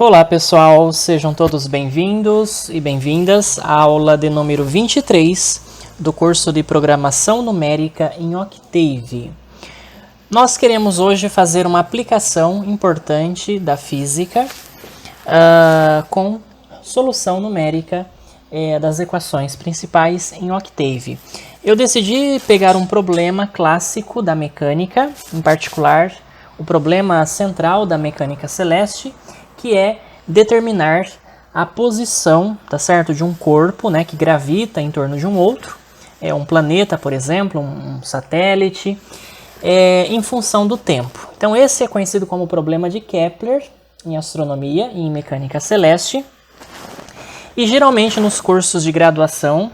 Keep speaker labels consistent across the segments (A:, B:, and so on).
A: Olá pessoal, sejam todos bem-vindos e bem-vindas à aula de número 23 do curso de Programação Numérica em Octave. Nós queremos hoje fazer uma aplicação importante da física com solução numérica das equações principais em Octave. Eu decidi pegar um problema clássico da mecânica, em particular o problema central da mecânica celeste, que é determinar a posição, tá certo, de um corpo, né, que gravita em torno de um outro, um planeta, por exemplo, um satélite, em função do tempo. Então esse é conhecido como o problema de Kepler em astronomia e em mecânica celeste. E geralmente nos cursos de graduação,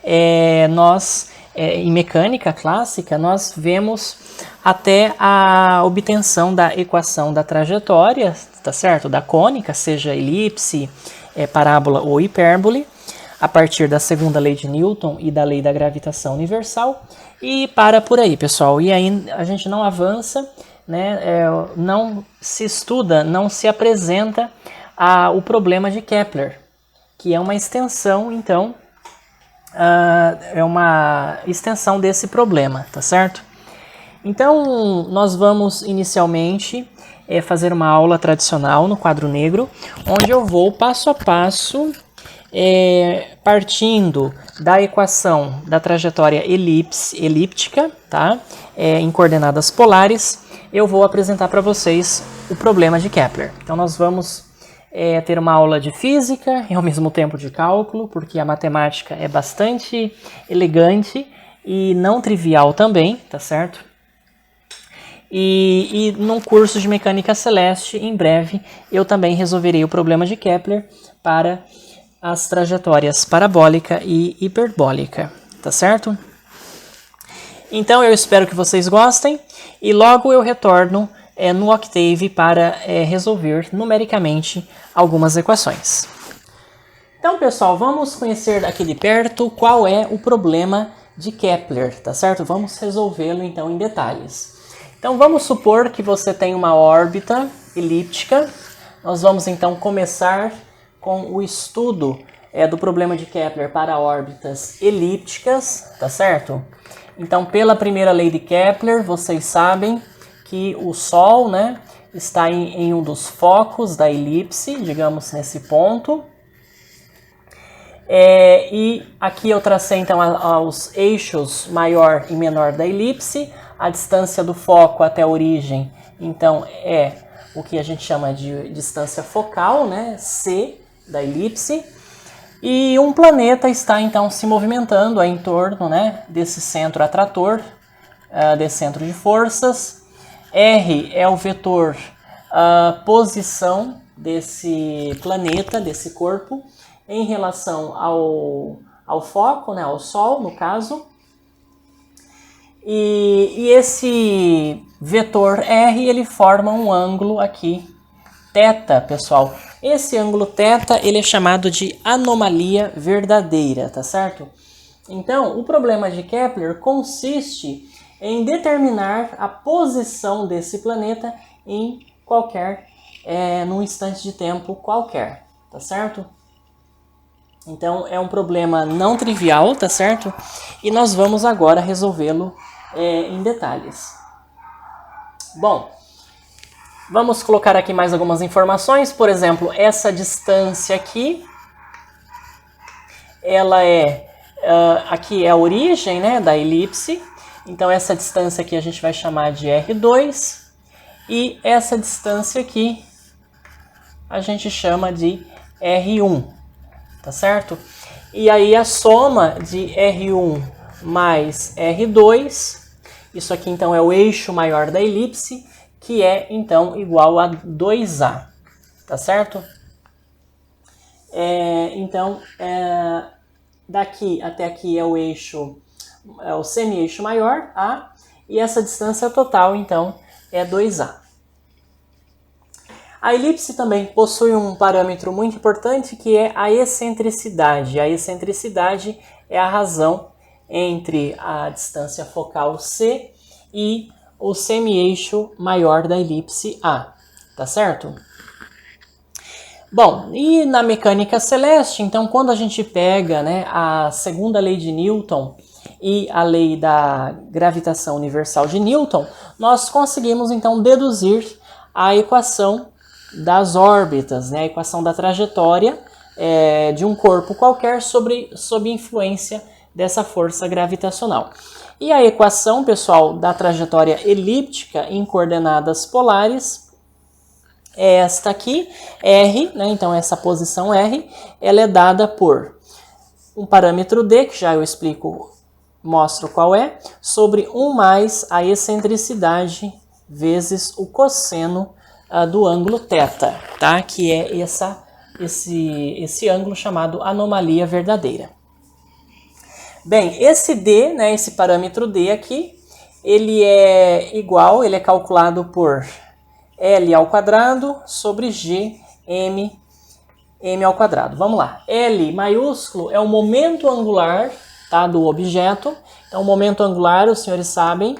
A: em mecânica clássica, nós vemos até a obtenção da equação da trajetória, tá certo? Da cônica, seja elipse, parábola ou hipérbole, a partir da segunda lei de Newton e da lei da gravitação universal, e para por aí, pessoal. E aí a gente não avança, né? Não se estuda, não se apresenta o problema de Kepler, que é uma extensão, então, é uma extensão desse problema, tá certo? Então, nós vamos inicialmente fazer uma aula tradicional no quadro negro, onde eu vou passo a passo, partindo da equação da trajetória elíptica, tá? Em coordenadas polares, eu vou apresentar para vocês o problema de Kepler. Então, nós vamos ter uma aula de física e ao mesmo tempo de cálculo, porque a matemática é bastante elegante e não trivial também, tá certo? E num curso de mecânica celeste, em breve, eu também resolverei o problema de Kepler para as trajetórias parabólica e hiperbólica, tá certo? Então eu espero que vocês gostem e logo eu retorno no Octave para resolver numericamente algumas equações. Então, pessoal, vamos conhecer aqui de perto qual é o problema de Kepler, tá certo? Vamos resolvê-lo então em detalhes. Então vamos supor que você tem uma órbita elíptica. Nós vamos então começar com o estudo do problema de Kepler para órbitas elípticas, tá certo? Então, pela primeira lei de Kepler, vocês sabem que o Sol, né, está em um dos focos da elipse, digamos nesse ponto. E aqui eu tracei então os eixos maior e menor da elipse. A distância do foco até a origem, então, é o que a gente chama de distância focal, né, C da elipse. E um planeta está então se movimentando em torno, né, desse centro atrator, desse centro de forças. R é o vetor posição desse planeta, desse corpo, em relação ao foco, né, ao Sol, no caso. E esse vetor R, ele forma um ângulo aqui, θ, pessoal. Esse ângulo θ, ele é chamado de anomalia verdadeira, tá certo? Então, o problema de Kepler consiste em determinar a posição desse planeta em num instante de tempo qualquer, tá certo? Então, é um problema não trivial, tá certo? E nós vamos agora resolvê-lo em detalhes. Bom, vamos colocar aqui mais algumas informações. Por exemplo, essa distância aqui, ela aqui é a origem, né, da elipse. Então, essa distância aqui a gente vai chamar de R2. E essa distância aqui a gente chama de R1, tá certo? E aí a soma de R1 mais R2, isso aqui então é o eixo maior da elipse, que é então igual a 2A, tá certo? Então, daqui até aqui é o eixo, o semi-eixo maior, A, e essa distância total então é 2A. A elipse também possui um parâmetro muito importante que é a excentricidade. A excentricidade é a razão entre a distância focal C e o semi-eixo maior da elipse A, tá certo? Bom, e na mecânica celeste, então quando a gente pega, né, a segunda lei de Newton e a lei da gravitação universal de Newton, nós conseguimos então deduzir a equação das órbitas, né, a equação da trajetória de um corpo qualquer sob influência dessa força gravitacional. E a equação, pessoal, da trajetória elíptica em coordenadas polares é esta aqui, R, né? Então essa posição R, ela é dada por um parâmetro D, que já eu explico, mostro qual é, sobre 1 mais a excentricidade vezes o cosseno do ângulo θ, tá? Que é esse ângulo chamado anomalia verdadeira. Bem, esse D, né, esse parâmetro D aqui, ele é igual, ele é calculado por L ao quadrado sobre G, M ao quadrado. Vamos lá. L maiúsculo é o momento angular, tá, do objeto. Então, o momento angular, os senhores sabem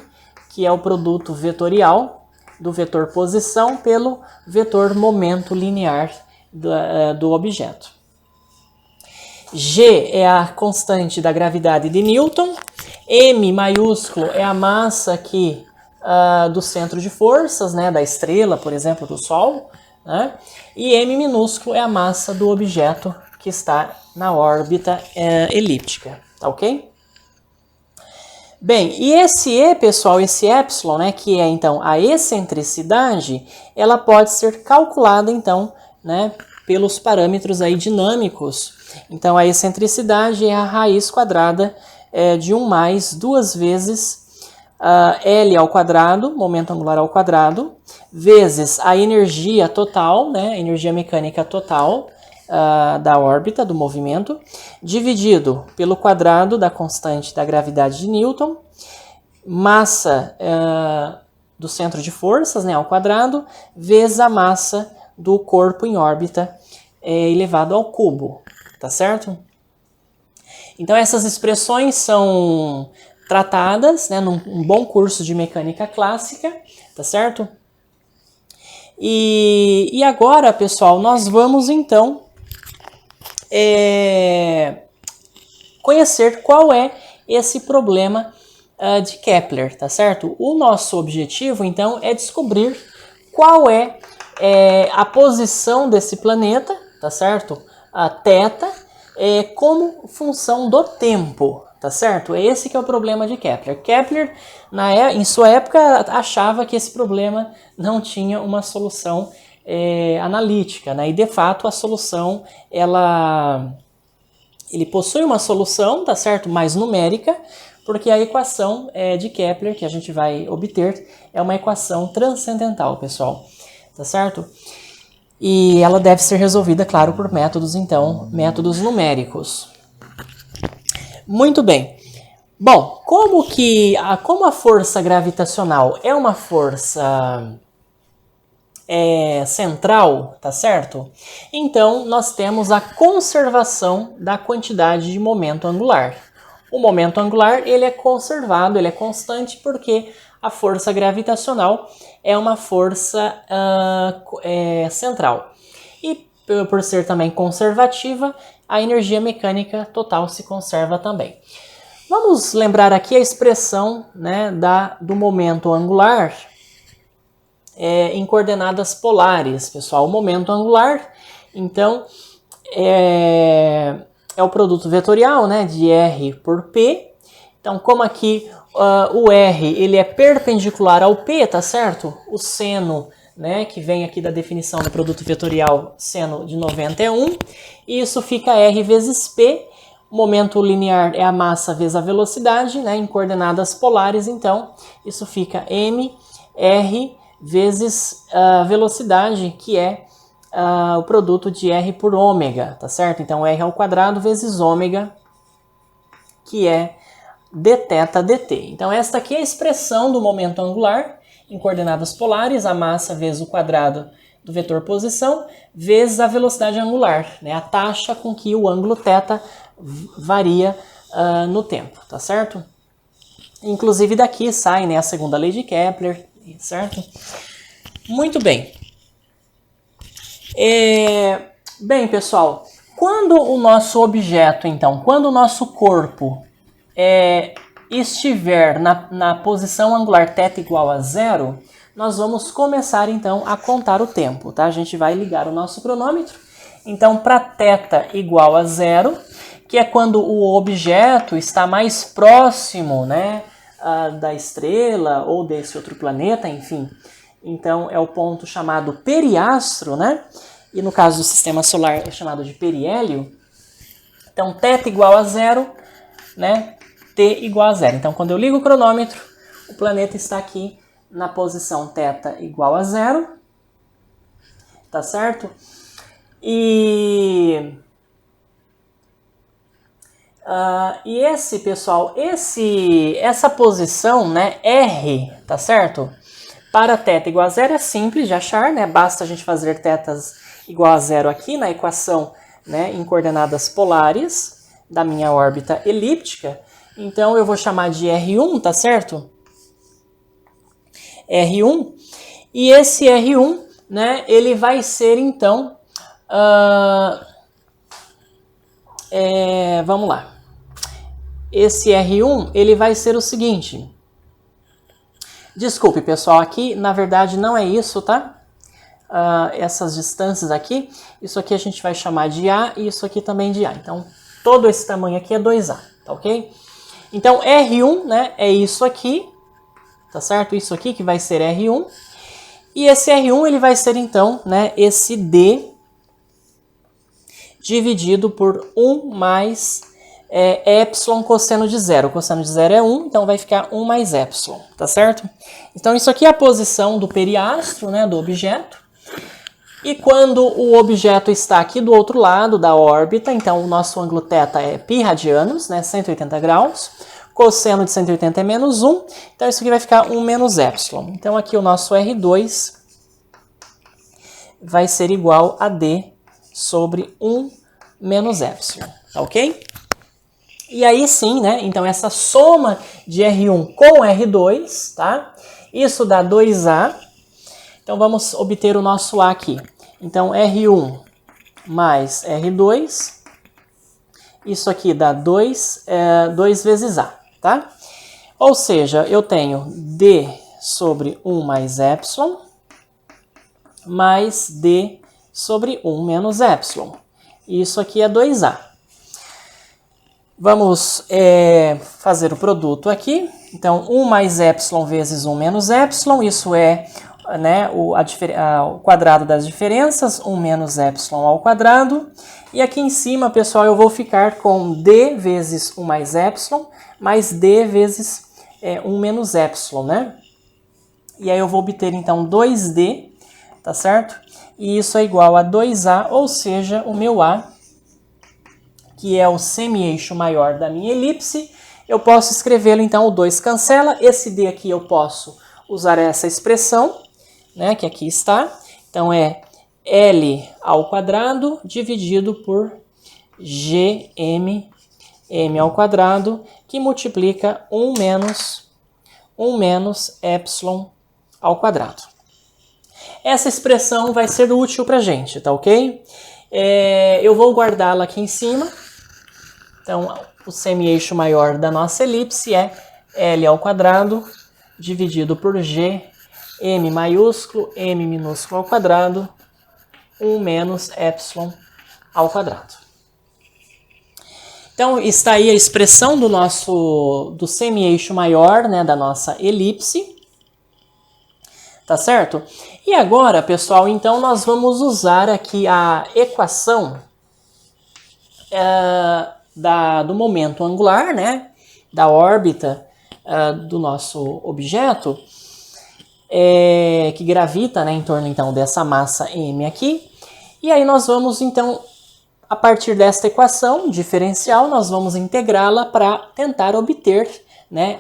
A: que é o produto vetorial do vetor posição pelo vetor momento linear do objeto. G é a constante da gravidade de Newton. M maiúsculo é a massa aqui do centro de forças, né, da estrela, por exemplo, do Sol, né? E M minúsculo é a massa do objeto que está na órbita elíptica, tá ok? Bem, e esse E, pessoal, esse epsilon, né, que é então a excentricidade, ela pode ser calculada então, né, pelos parâmetros aí dinâmicos. Então a excentricidade é a raiz quadrada de 1 mais 2 vezes L ao quadrado, momento angular ao quadrado, vezes a energia total, né, a energia mecânica total da órbita, do movimento, dividido pelo quadrado da constante da gravidade de Newton, massa do centro de forças, né, ao quadrado, vezes a massa do corpo em órbita elevado ao cubo, tá certo? Então essas expressões são tratadas, né, num bom curso de mecânica clássica, tá certo? E agora, pessoal, nós vamos então conhecer qual é esse problema de Kepler, tá certo? O nosso objetivo, então, é descobrir qual é a posição desse planeta, tá certo? A θ, como função do tempo, tá certo? Esse que é o problema de Kepler. Kepler, em sua época, achava que esse problema não tinha uma solução analítica, né? E de fato a solução, ele possui uma solução, tá certo? Mais numérica, porque a equação de Kepler que a gente vai obter é uma equação transcendental, pessoal, tá certo? E ela deve ser resolvida, claro, por métodos, então, métodos numéricos. Muito bem. Bom, como a força gravitacional é uma força central, tá certo? Então, nós temos a conservação da quantidade de momento angular. O momento angular, ele é conservado, ele é constante, porque a força gravitacional é uma força central. E por ser também conservativa, a energia mecânica total se conserva também. Vamos lembrar aqui a expressão, né, do momento angular em coordenadas polares, pessoal. O momento angular, então, é o produto vetorial, né, de R por P. Então, como aqui o R ele é perpendicular ao P, tá certo? O seno, né, que vem aqui da definição do produto vetorial, seno de 90 é 1. E isso fica R vezes P. O momento linear é a massa vezes a velocidade, né, em coordenadas polares. Então, isso fica M, R vezes a velocidade, que é o produto de R por ômega, tá certo? Então, R ao quadrado vezes ômega, que é dθ dt. Então, esta aqui é a expressão do momento angular em coordenadas polares, a massa vezes o quadrado do vetor posição, vezes a velocidade angular, né? A taxa com que o ângulo θ varia no tempo, tá certo? Inclusive daqui sai, né, a segunda lei de Kepler, certo? Muito bem. Bem, pessoal, quando o nosso objeto, então, quando o nosso corpo estiver na posição angular θ igual a 0, nós vamos começar, então, a contar o tempo, tá? A gente vai ligar o nosso cronômetro. Então, para θ igual a 0, que é quando o objeto está mais próximo, né, da estrela ou desse outro planeta, enfim. Então, é o ponto chamado periastro, né? E no caso do sistema solar é chamado de periélio. Então, θ igual a 0, né? T igual a 0. Então, quando eu ligo o cronômetro, o planeta está aqui na posição θ igual a 0. Tá certo? E esse, pessoal, essa posição, né, R, tá certo? Para θ igual a 0 é simples de achar, né? Basta a gente fazer θ igual a 0 aqui na equação, né, em coordenadas polares da minha órbita elíptica. Então, eu vou chamar de R1, tá certo? R1. E esse R1, né, ele vai ser, então... vamos lá. Esse R1, ele vai ser o seguinte... Desculpe, pessoal, aqui, na verdade, não é isso, tá? Essas distâncias aqui, isso aqui a gente vai chamar de A e isso aqui também de A. Então, todo esse tamanho aqui é 2A, tá ok? Então, R1, né, é isso aqui, tá certo? Isso aqui que vai ser R1. E esse R1, ele vai ser, então, né, esse D dividido por 1 mais epsilon cosseno de 0. O cosseno de 0 é 1, então vai ficar 1 mais epsilon, tá certo? Então, isso aqui é a posição do periastro, né, do objeto. E quando o objeto está aqui do outro lado da órbita, então o nosso ângulo θ é π radianos, né, 180 graus. Cosseno de 180 é menos 1, então isso aqui vai ficar 1 menos epsilon. Então aqui o nosso R2 vai ser igual a D sobre 1 menos epsilon, tá ok? E aí sim, né, então essa soma de R1 com R2, tá? Isso dá 2A. Então, vamos obter o nosso A aqui. Então, R1 mais R2. Isso aqui dá 2 vezes A, tá? Ou seja, eu tenho D sobre 1 mais epsilon mais D sobre 1 menos epsilon. Isso aqui é 2A. Vamos fazer o produto aqui. Então, 1 mais epsilon vezes 1 menos epsilon, isso é... né, o quadrado das diferenças, 1 menos epsilon ao quadrado. E aqui em cima, pessoal, eu vou ficar com D vezes 1 mais epsilon, mais D vezes 1 menos epsilon, né? E aí eu vou obter, então, 2D, tá certo? E isso é igual a 2A, ou seja, o meu A, que é o semi-eixo maior da minha elipse, eu posso escrevê-lo, então, o 2 cancela. Esse D aqui eu posso usar essa expressão, né, que aqui está. Então, é L ao quadrado dividido por GM, M ao quadrado, que multiplica 1 menos epsilon ao quadrado. Essa expressão vai ser útil para a gente, tá ok? Eu vou guardá-la aqui em cima. Então, o semi-eixo maior da nossa elipse é L ao quadrado dividido por G, M maiúsculo, M minúsculo ao quadrado, 1 menos epsilon ao quadrado. Então, está aí a expressão do semi-eixo maior, né, da nossa elipse. Tá certo? E agora, pessoal, então nós vamos usar aqui a equação do momento angular, né, da órbita do nosso objeto, que gravita, né, em torno então dessa massa M aqui. E aí nós vamos então, a partir desta equação diferencial, nós vamos integrá-la para tentar obter, né,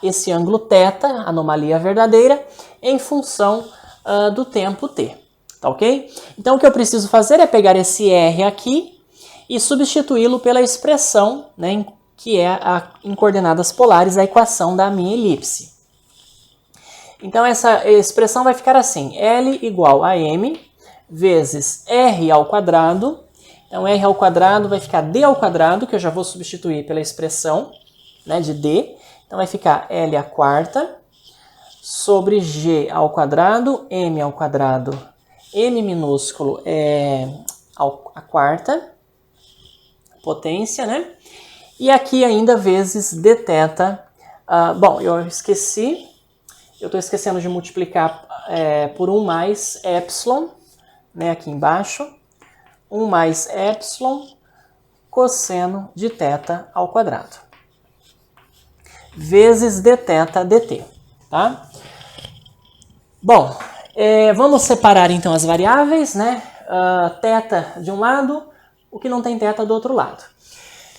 A: esse ângulo θ, anomalia verdadeira, em função do tempo t, tá ok? Então o que eu preciso fazer é pegar esse R aqui e substituí-lo pela expressão, né, que é em coordenadas polares a equação da minha elipse. Então essa expressão vai ficar assim, L igual a M vezes r ao quadrado. Então, r ao quadrado vai ficar d ao quadrado, que eu já vou substituir pela expressão, né, de d. Então, vai ficar L à quarta sobre G ao quadrado, M ao quadrado. M minúsculo é a quarta potência, né? E aqui ainda vezes dθ. Bom, eu esqueci. Eu estou esquecendo de multiplicar por 1 mais epsilon, né, aqui embaixo. 1 mais epsilon cosseno de θ ao quadrado. Vezes dθ dt, tá? Bom, vamos separar então as variáveis, né? Θ de um lado, o que não tem θ do outro lado.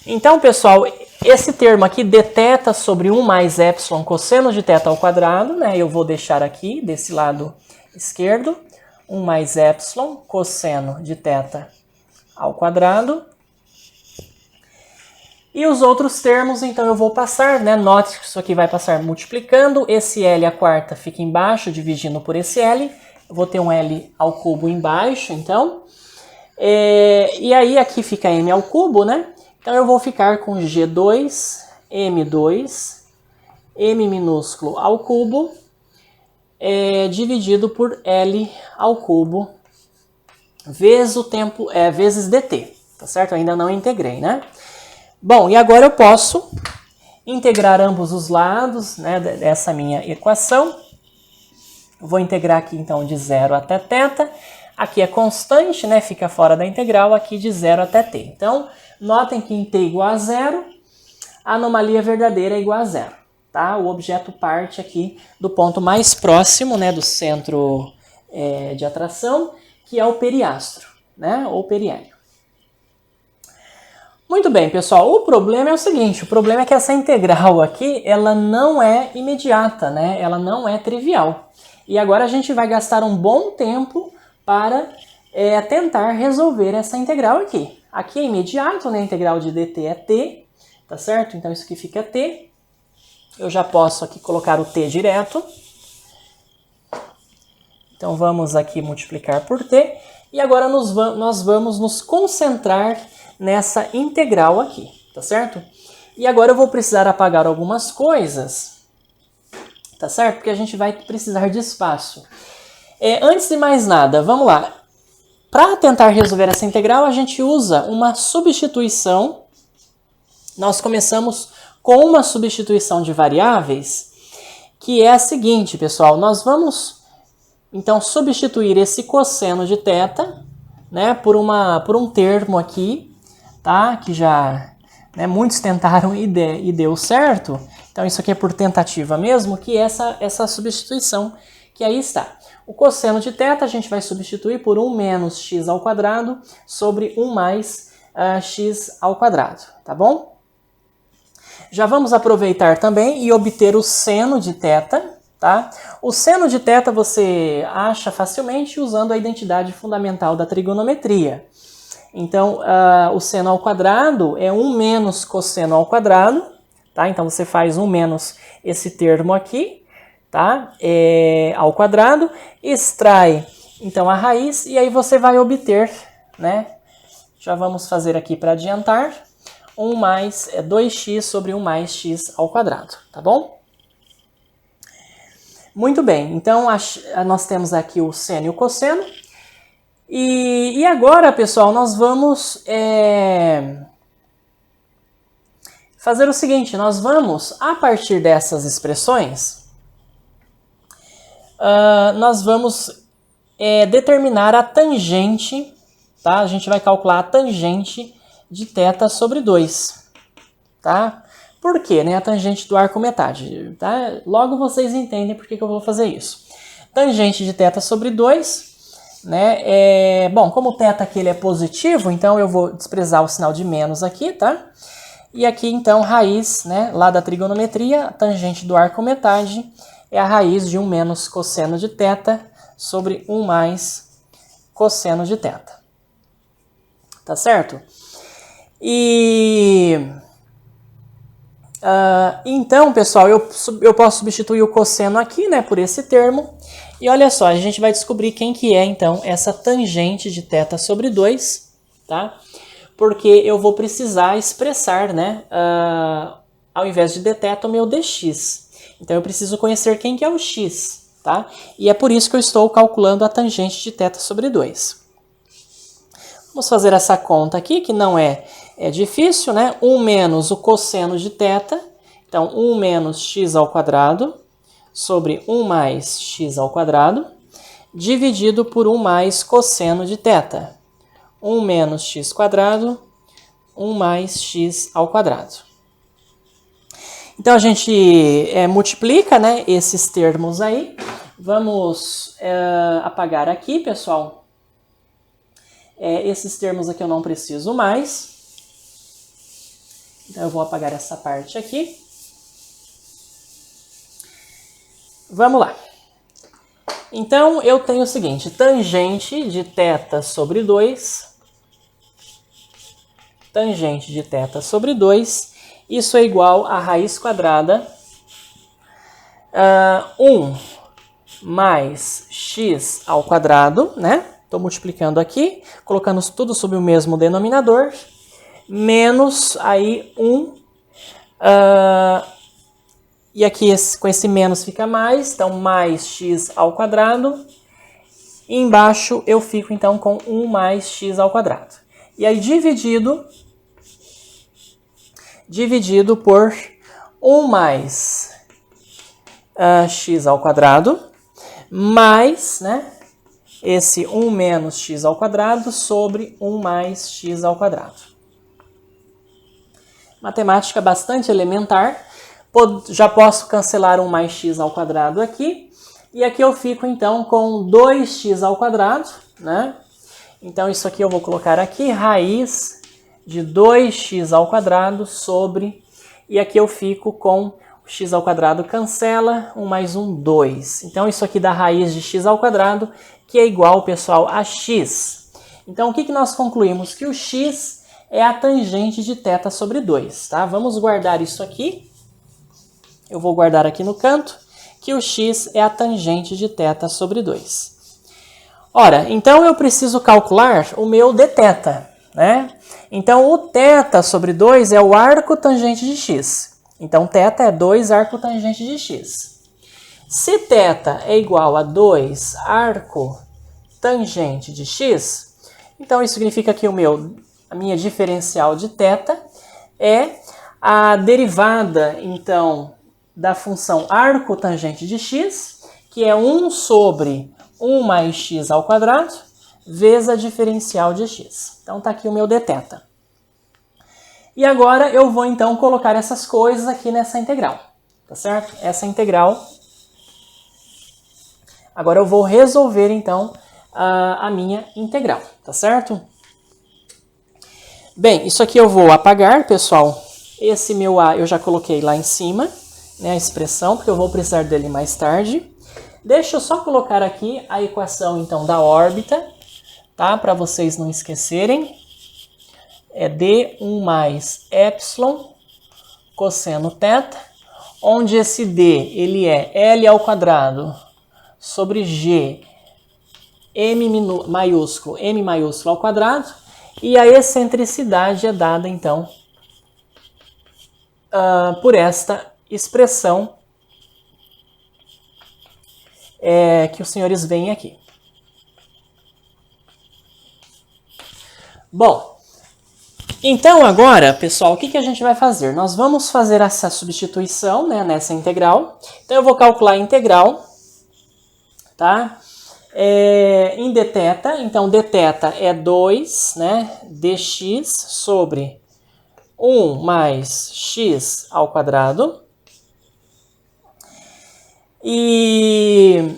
A: Então, pessoal, esse termo aqui, dθ sobre 1 mais epsilon cosseno de θ ao quadrado, né? Eu vou deixar aqui, desse lado esquerdo, 1 mais epsilon cosseno de θ ao quadrado. E os outros termos, então, eu vou passar, né? Note que isso aqui vai passar multiplicando. Esse L à quarta fica embaixo, dividindo por esse L. Eu vou ter um L ao cubo embaixo, então. E aí aqui fica M ao cubo, né? Então eu vou ficar com G2, M2, M minúsculo ao cubo, dividido por L ao cubo, vezes o tempo, vezes dt, tá certo? Eu ainda não integrei, né? Bom, e agora eu posso integrar ambos os lados, né, dessa minha equação. Eu vou integrar aqui, então, de 0 até θ. Aqui é constante, né, fica fora da integral, aqui de 0 até t. Então, notem que em t igual a 0, a anomalia verdadeira é igual a 0. Tá? O objeto parte aqui do ponto mais próximo, né, do centro de atração, que é o periastro, né, ou periélio. Muito bem, pessoal, o problema é o seguinte, o problema é que essa integral aqui, ela não é imediata, né? Ela não é trivial. E agora a gente vai gastar um bom tempo para tentar resolver essa integral aqui. Aqui é imediato, né? A integral de dt é t, tá certo? Então isso aqui fica t. Eu já posso aqui colocar o t direto. Então vamos aqui multiplicar por t. E agora nós vamos nos concentrar nessa integral aqui, tá certo? E agora eu vou precisar apagar algumas coisas, tá certo? Porque a gente vai precisar de espaço. Antes de mais nada, vamos lá. Para tentar resolver essa integral, a gente usa uma substituição. Nós começamos com uma substituição de variáveis, que é a seguinte, pessoal. Nós vamos, então, substituir esse cosseno de θ, né, por um termo aqui, tá? Que já, né, muitos tentaram e deu certo. Então isso aqui é por tentativa mesmo, que é essa substituição que aí está. O cosseno de θ a gente vai substituir por 1 menos x ao quadrado sobre 1 mais x ao quadrado, tá bom? Já vamos aproveitar também e obter o seno de θ, tá? O seno de θ você acha facilmente usando a identidade fundamental da trigonometria. Então, o seno ao quadrado é 1 menos cosseno ao quadrado, tá? Então, você faz 1 menos esse termo aqui, tá? Ao quadrado, extrai, então, a raiz, e aí você vai obter, né? Já vamos fazer aqui para adiantar, 1 mais 2x sobre 1 mais x ao quadrado, tá bom? Muito bem, então, nós temos aqui o seno e o cosseno. E agora, pessoal, nós vamos fazer o seguinte, nós vamos, a partir dessas expressões, nós vamos determinar a tangente, tá? A gente vai calcular a tangente de θ sobre 2, tá? Por quê, né? A tangente do arco metade, tá? Logo vocês entendem por que eu vou fazer isso. Tangente de θ sobre 2... né? Bom, como o θ aqui ele é positivo, então eu vou desprezar o sinal de menos aqui, tá? E aqui, então, raiz, né, lá da trigonometria, a tangente do arco metade é a raiz de 1 menos cosseno de θ sobre 1 mais cosseno de θ. Tá certo? Então, pessoal, eu posso substituir o cosseno aqui, né, por esse termo. E olha só, a gente vai descobrir quem que é, então, essa tangente de θ sobre 2, tá? Porque eu vou precisar expressar, né, ao invés de dθ, o meu dx. Então, eu preciso conhecer quem que é o x, tá? E é por isso que eu estou calculando a tangente de θ sobre 2. Vamos fazer essa conta aqui, que não é difícil, né? 1 menos o cosseno de θ. Então, 1 menos x ao quadrado sobre 1 mais x ao quadrado, dividido por 1 mais cosseno de θ. 1 menos x quadrado, 1 mais x ao quadrado. Então, a gente multiplica, né, esses termos aí. Vamos apagar aqui, pessoal. Esses termos aqui eu não preciso mais. Então, eu vou apagar essa parte aqui. Vamos lá. Então, eu tenho o seguinte, tangente de θ sobre 2, tangente de θ sobre 2, isso é igual a raiz quadrada 1 mais x ao quadrado, né? Estou multiplicando aqui, colocando tudo sob o mesmo denominador, menos aí 1, e aqui com esse menos fica mais, então mais x ao quadrado. E embaixo eu fico então com 1 mais x ao quadrado. E aí dividido por 1 mais x ao quadrado, mais, né, esse 1 menos x ao quadrado sobre 1 mais x ao quadrado. Matemática bastante elementar. Já posso cancelar 1 mais x ao quadrado aqui. E aqui eu fico, então, com 2x ao quadrado, né? Então, isso aqui eu vou colocar aqui, raiz de 2x ao quadrado sobre... E aqui eu fico com o x ao quadrado cancela, 1 mais 1, 2. Então, isso aqui dá raiz de x ao quadrado, que é igual, pessoal, a x. Então, o que nós concluímos? Que o x é a tangente de θ sobre 2, tá? Vamos guardar isso aqui. Eu vou guardar aqui no canto, que o x é a tangente de θ sobre 2. Ora, então eu preciso calcular o meu dθ, né? Então, o θ sobre 2 é o arco tangente de x. Então, θ é 2 arco tangente de x. Se θ é igual a 2 arco tangente de x, então isso significa que a minha diferencial de θ é a derivada, então, da função arco tangente de x, que é 1 sobre 1 mais x ao quadrado, vezes a diferencial de x. Então, está aqui o meu dθ. E agora eu vou, então, colocar essas coisas aqui nessa integral, tá certo? Essa integral. Agora eu vou resolver, então, a minha integral, tá certo? Bem, isso aqui eu vou apagar, pessoal. Esse meu a eu já coloquei lá em cima, né, a expressão, porque eu vou precisar dele mais tarde. Deixa eu só colocar aqui a equação, então, da órbita, tá? Para vocês não esquecerem. É d1 mais epsilon cosseno θ, onde esse d ele é L ao quadrado sobre G M maiúsculo ao quadrado, e a excentricidade é dada, então, por esta expressão que os senhores veem aqui. Bom, então agora, pessoal, o que a gente vai fazer? Nós vamos fazer essa substituição, né, nessa integral. Então eu vou calcular a integral, tá? Em dθ, então dθ é 2, né, dx sobre 1 mais x ao quadrado. E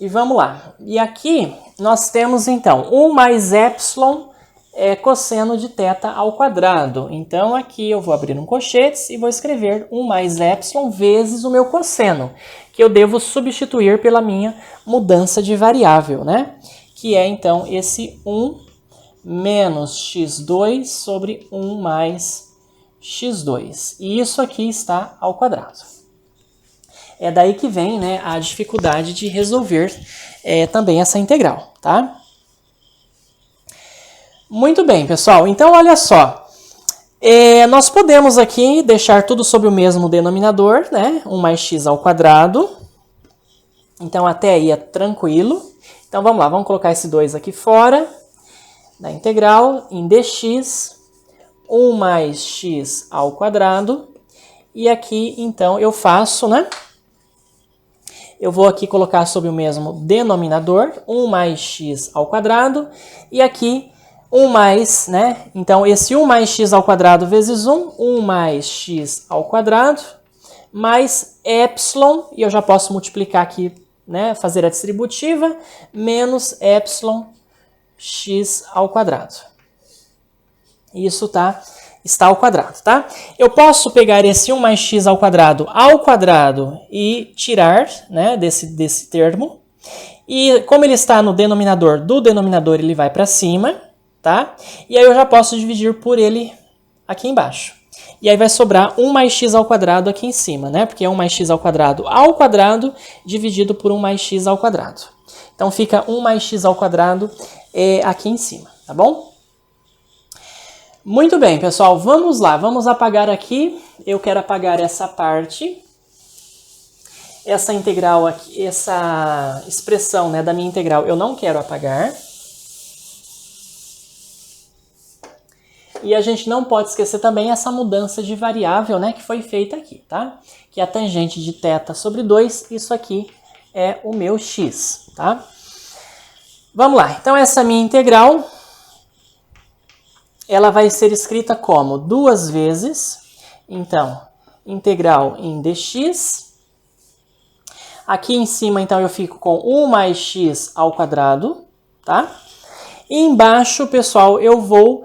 A: vamos lá. E aqui nós temos, então, 1 mais epsilon cosseno de θ ao quadrado. Então, aqui eu vou abrir um colchetes e vou escrever 1 mais epsilon vezes o meu cosseno, que eu devo substituir pela minha mudança de variável, né? Que é, então, esse 1 menos x2 sobre 1 mais x2. E isso aqui está ao quadrado. é daí que vem, né, a dificuldade de resolver também essa integral, tá? Muito bem, pessoal. Então, olha só. Nós podemos aqui deixar tudo sob o mesmo denominador, né? 1 mais x ao quadrado. Então, até aí é tranquilo. Então, vamos lá. Vamos colocar esse 2 aqui fora da integral em dx. 1 mais x ao quadrado. E aqui, então, eu faço, né? Eu vou aqui colocar sob o mesmo denominador. 1 mais x ao quadrado. E aqui 1 mais, né? Então, esse 1 mais x ao quadrado vezes 1 mais x ao quadrado, mais epsilon, e eu já posso multiplicar aqui, né? Fazer a distributiva, menos epsilon x ao quadrado. Isso está ao quadrado, tá? Eu posso pegar esse 1 mais x ao quadrado e tirar, né? Desse termo. E como ele está no denominador, do denominador ele vai para cima. Tá? E aí eu já posso dividir por ele aqui embaixo. E aí vai sobrar 1 mais x ao quadrado aqui em cima, né? Porque é 1 mais x ao quadrado dividido por 1 mais x ao quadrado. Então fica 1 mais x ao quadrado aqui em cima, tá bom? Muito bem, pessoal, vamos lá. Vamos apagar aqui. Eu quero apagar essa parte. Essa integral aqui, essa expressão, né, da minha integral eu não quero apagar. E a gente não pode esquecer também essa mudança de variável, né, que foi feita aqui, tá? Que é a tangente de θ sobre 2, isso aqui é o meu x, tá? Vamos lá, então essa minha integral, ela vai ser escrita como 2 vezes, então, integral em dx. Aqui em cima, então, eu fico com 1 mais x ao quadrado, tá? E embaixo, pessoal, eu vou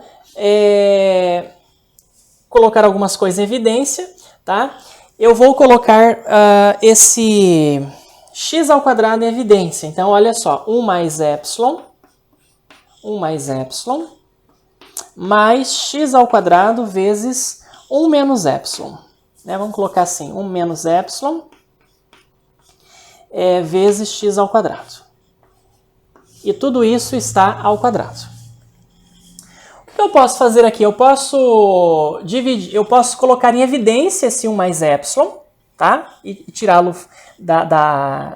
A: colocar algumas coisas em evidência, tá? Eu vou colocar esse x ao quadrado em evidência. Então, olha só, 1 mais epsilon, mais x ao quadrado vezes 1 menos epsilon. Né? Vamos colocar assim, 1 menos epsilon vezes x ao quadrado. E tudo isso está ao quadrado. O que eu posso fazer aqui? Eu posso dividir, eu posso colocar em evidência esse 1 mais epsilon, tá? E tirá-lo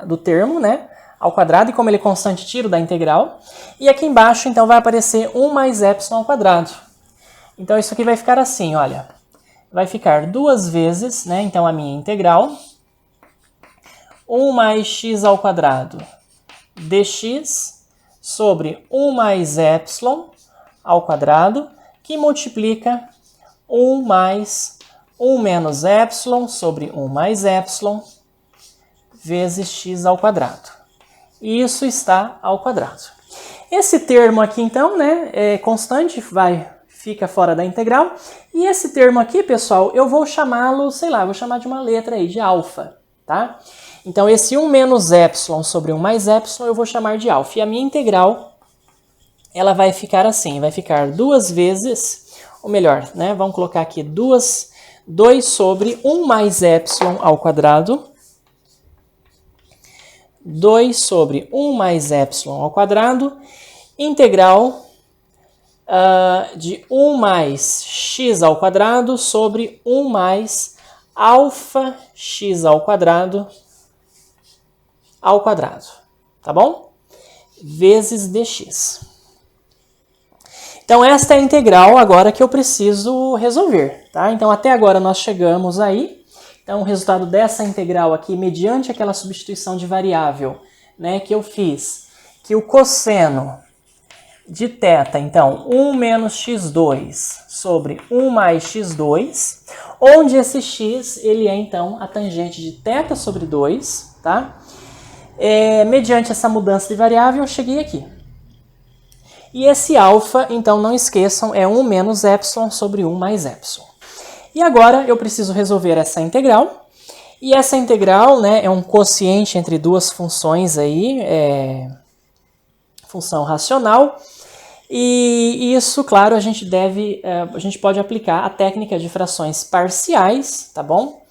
A: do termo, né? Ao quadrado, e como ele é constante, tiro da integral. E aqui embaixo, então, vai aparecer 1 mais epsilon ao quadrado. Então, isso aqui vai ficar assim, olha. Vai ficar 2 vezes, né? Então, a minha integral. 1 mais x ao quadrado dx sobre 1 mais epsilon ao quadrado, que multiplica 1 mais 1 menos epsilon sobre 1 mais epsilon vezes x ao quadrado. E isso está ao quadrado. Esse termo aqui, então, né, é constante, fica fora da integral. E esse termo aqui, pessoal, eu vou chamá-lo, sei lá, vou chamar de uma letra aí, de alfa, tá? Então, esse 1 menos epsilon sobre 1 mais epsilon eu vou chamar de alfa. E a minha integral, ela vai ficar assim, vai ficar 2 vezes, ou melhor, né, vamos colocar aqui 2 sobre 1 mais epsilon ao quadrado, 2 sobre 1 mais epsilon ao quadrado, integral de 1 mais x ao quadrado sobre 1 mais alfa x ao quadrado, tá bom? Vezes dx. Então, esta é a integral agora que eu preciso resolver, tá? Então, até agora nós chegamos aí. Então, o resultado dessa integral aqui, mediante aquela substituição de variável, né, que eu fiz, que o cosseno de θ, então, 1 menos x2 sobre 1 mais x2, onde esse x, ele é, então, a tangente de θ sobre 2, tá? Mediante essa mudança de variável, eu cheguei aqui. E esse alfa, então, não esqueçam, é 1 menos epsilon sobre 1 mais epsilon. E agora eu preciso resolver essa integral. E essa integral, né, é um quociente entre duas funções aí, função racional. E isso, claro, a gente pode aplicar a técnica de frações parciais, tá bom?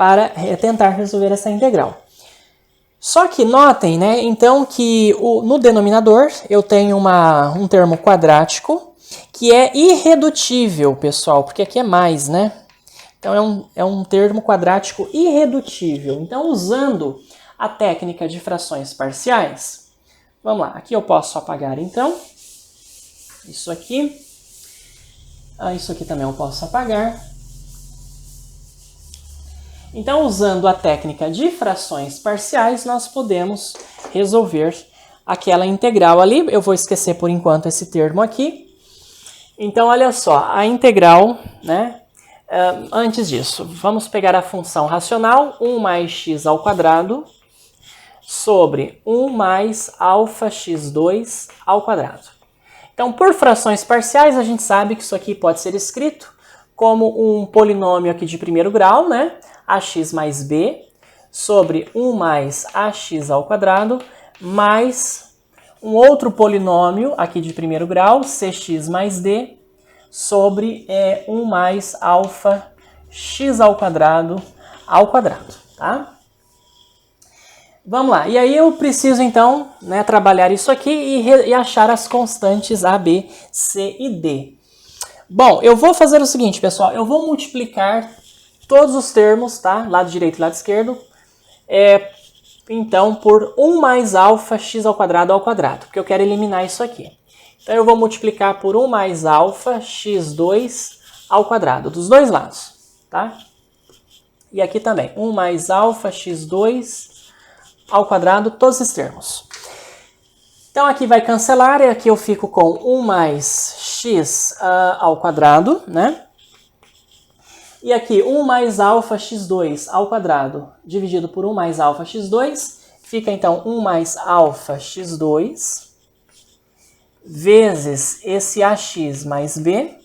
A: para tentar resolver essa integral. Só que notem, né, então que no denominador eu tenho um termo quadrático que é irredutível, pessoal, porque aqui é mais, né? Então é um termo quadrático irredutível. Então, usando a técnica de frações parciais, vamos lá, aqui eu posso apagar então isso aqui. Isso aqui também eu posso apagar. Então, usando a técnica de frações parciais, nós podemos resolver aquela integral ali. Eu vou esquecer por enquanto esse termo aqui. Então, olha só, a integral, né? Antes disso, vamos pegar a função racional 1 mais x ao quadrado sobre 1 mais alfa x2 ao quadrado. Então, por frações parciais, a gente sabe que isso aqui pode ser escrito como um polinômio aqui de primeiro grau, né? Ax mais b sobre 1 mais ax ao quadrado mais um outro polinômio aqui de primeiro grau, cx mais d, sobre 1 mais alfa x ao quadrado, tá? Vamos lá, e aí eu preciso então, né, trabalhar isso aqui e achar as constantes A, B, C e D. Bom, eu vou fazer o seguinte, pessoal, eu vou multiplicar todos os termos, tá? Lado direito e lado esquerdo, então por 1 mais alfa x ao quadrado, porque eu quero eliminar isso aqui. Então eu vou multiplicar por 1 mais alfa x2 ao quadrado, dos dois lados, tá? E aqui também, 1 mais alfa x2 ao quadrado, todos esses termos. Então aqui vai cancelar, e aqui eu fico com 1 mais x ao quadrado, né? E aqui 1 mais alfa x2 ao quadrado dividido por 1 mais alfa x2, fica então 1 mais alfa x2 vezes esse ax mais b.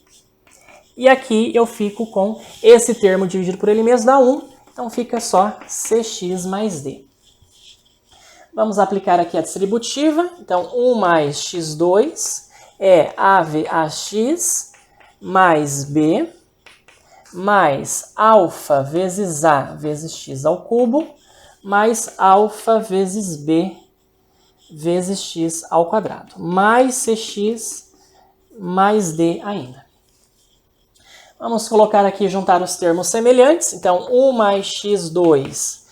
A: E aqui eu fico com esse termo dividido por ele mesmo, dá 1, então fica só cx mais d. Vamos aplicar aqui a distributiva, então 1 mais x2 é AX mais b, mais alfa vezes a vezes x ao cubo, mais alfa vezes b vezes x ao quadrado, mais cx mais d ainda. Vamos colocar aqui, juntar os termos semelhantes, então 1 mais x2.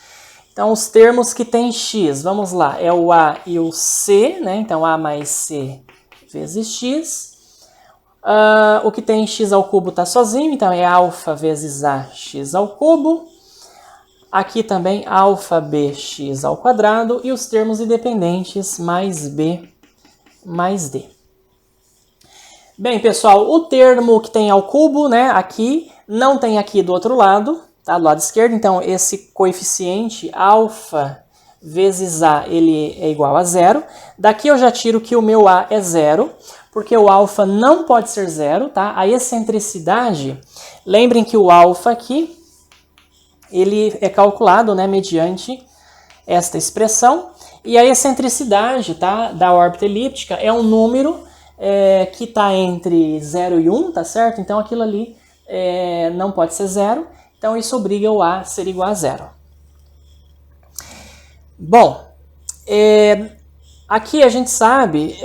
A: Então, os termos que tem x, vamos lá, é o a e o c, né? Então, a mais c vezes x. O que tem x ao cubo está sozinho, então é alfa vezes a x ao cubo. Aqui também alfa bx ao quadrado e os termos independentes mais b mais d. Bem, pessoal, o termo que tem ao cubo, né, aqui, não tem aqui do outro lado, tá, do lado esquerdo. Então, esse coeficiente alfa vezes a, ele é igual a zero. Daqui eu já tiro que o meu a é zero, porque o alfa não pode ser zero, tá? A excentricidade, lembrem que o alfa aqui, ele é calculado, né, mediante esta expressão. E a excentricidade, tá, da órbita elíptica é um número que está entre 0 e 1, tá certo? Então aquilo ali não pode ser zero, então isso obriga o a a ser igual a zero. Bom, aqui a gente sabe,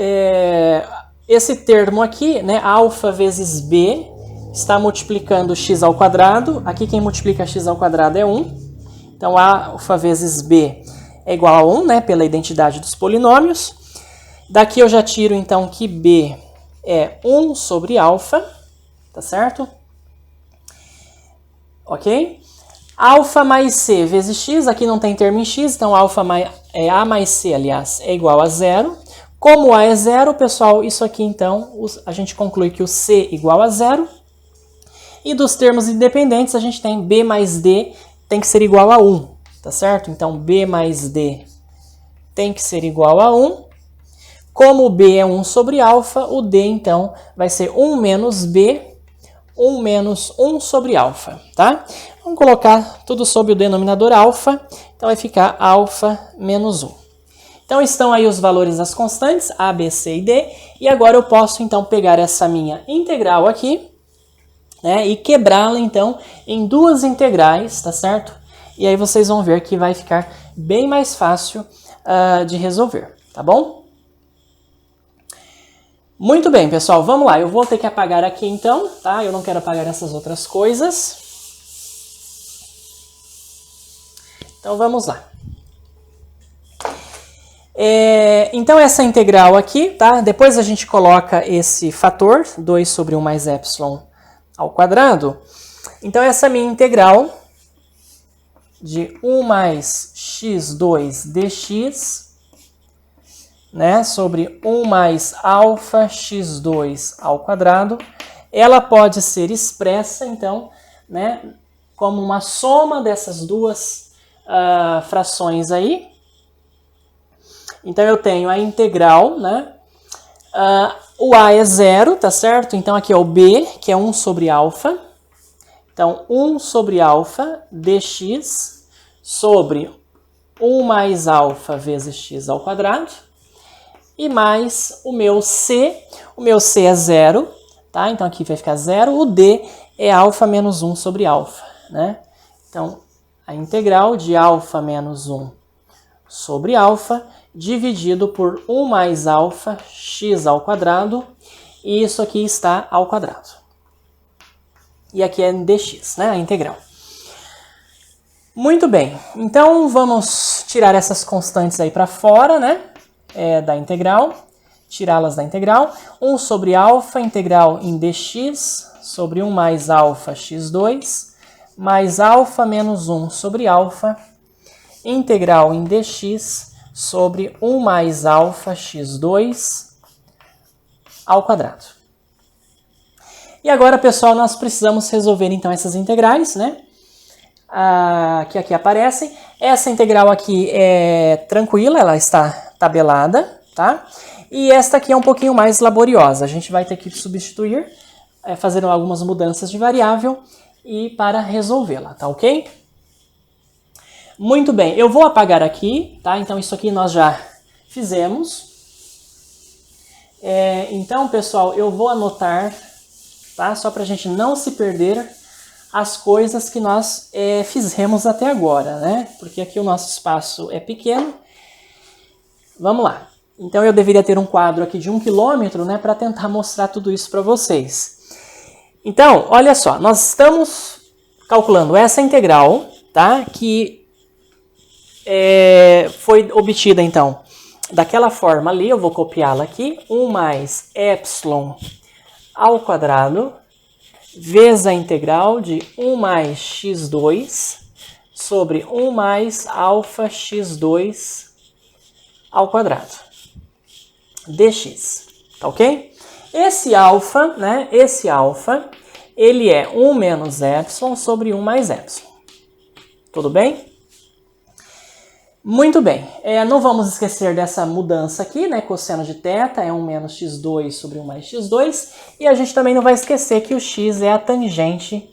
A: esse termo aqui, né, alfa vezes b, está multiplicando x ao quadrado. Aqui quem multiplica x ao quadrado é 1. Então, alfa vezes b é igual a 1, né, pela identidade dos polinômios. Daqui eu já tiro, então, que b é 1 sobre alfa, tá certo? Ok? Alfa mais c vezes x, aqui não tem termo em x, então a mais c, aliás, é igual a zero. Como a é zero, pessoal, isso aqui, então, a gente conclui que o c é igual a zero. E dos termos independentes, a gente tem b mais d tem que ser igual a 1, tá certo? Então, b mais d tem que ser igual a 1. Como o b é 1 sobre alfa, o d, então, vai ser 1 menos b, 1 menos 1 sobre alfa, tá? Vamos colocar tudo sob o denominador alfa, então vai ficar alfa menos 1. Então, estão aí os valores das constantes, a, b, c e d, e agora eu posso, então, pegar essa minha integral aqui, né, e quebrá-la, então, em duas integrais, tá certo? e aí vocês vão ver que vai ficar bem mais fácil de resolver, tá bom? Muito bem, pessoal, vamos lá. Eu vou ter que apagar aqui então, tá? Eu não quero apagar essas outras coisas. Então vamos lá. Então essa integral aqui, tá? Depois a gente coloca esse fator, 2 sobre 1 mais epsilon ao quadrado. Então essa minha integral de 1 mais x2 dx, né, sobre 1 mais alfa x2 ao quadrado, ela pode ser expressa, então, né, como uma soma dessas duas frações aí. Então eu tenho a integral, né, o a é 0, tá certo? Então aqui é o b, que é 1 sobre alfa. Então 1 sobre alfa dx sobre 1 mais alfa vezes x ao quadrado. E mais o meu c é 0, tá? Então aqui vai ficar 0. O d é alfa menos 1 sobre alfa, né? Então a integral de alfa menos 1 sobre alfa dividido por 1 mais alfa x ao quadrado, e isso aqui está ao quadrado. E aqui é dx, né, a integral. Muito bem, então vamos tirar essas constantes aí para fora, né, da integral, tirá-las da integral. 1 sobre alfa, integral em dx, sobre 1 mais alfa x2, mais alfa menos 1 sobre alfa, integral em dx, sobre 1 mais alfa x2 ao quadrado. E agora, pessoal, nós precisamos resolver então essas integrais, né? Que aqui aparecem. Essa integral aqui é tranquila, ela está tabelada, tá? E esta aqui é um pouquinho mais laboriosa. A gente vai ter que substituir, fazer algumas mudanças de variável e para resolvê-la, tá ok? Muito bem, eu vou apagar aqui, tá? Então isso aqui nós já fizemos. Então, pessoal, eu vou anotar, tá? Só para a gente não se perder as coisas que nós fizemos até agora, né? Porque aqui o nosso espaço é pequeno. Vamos lá. Então eu deveria ter um quadro aqui de 1 km, né? Para tentar mostrar tudo isso para vocês. Então, olha só, nós estamos calculando essa integral, tá? Que foi obtida, então, daquela forma ali. Eu vou copiá-la aqui. 1 mais epsilon ao quadrado vezes a integral de 1 mais x2 sobre 1 mais alfa x2 ao quadrado dx, tá ok? Esse alfa, né, ele é 1 menos epsilon sobre 1 mais epsilon. Tudo bem? Muito bem, não vamos esquecer dessa mudança aqui, né? Cosseno de θ é 1 menos x2 sobre 1 mais x2. E a gente também não vai esquecer que o x é a tangente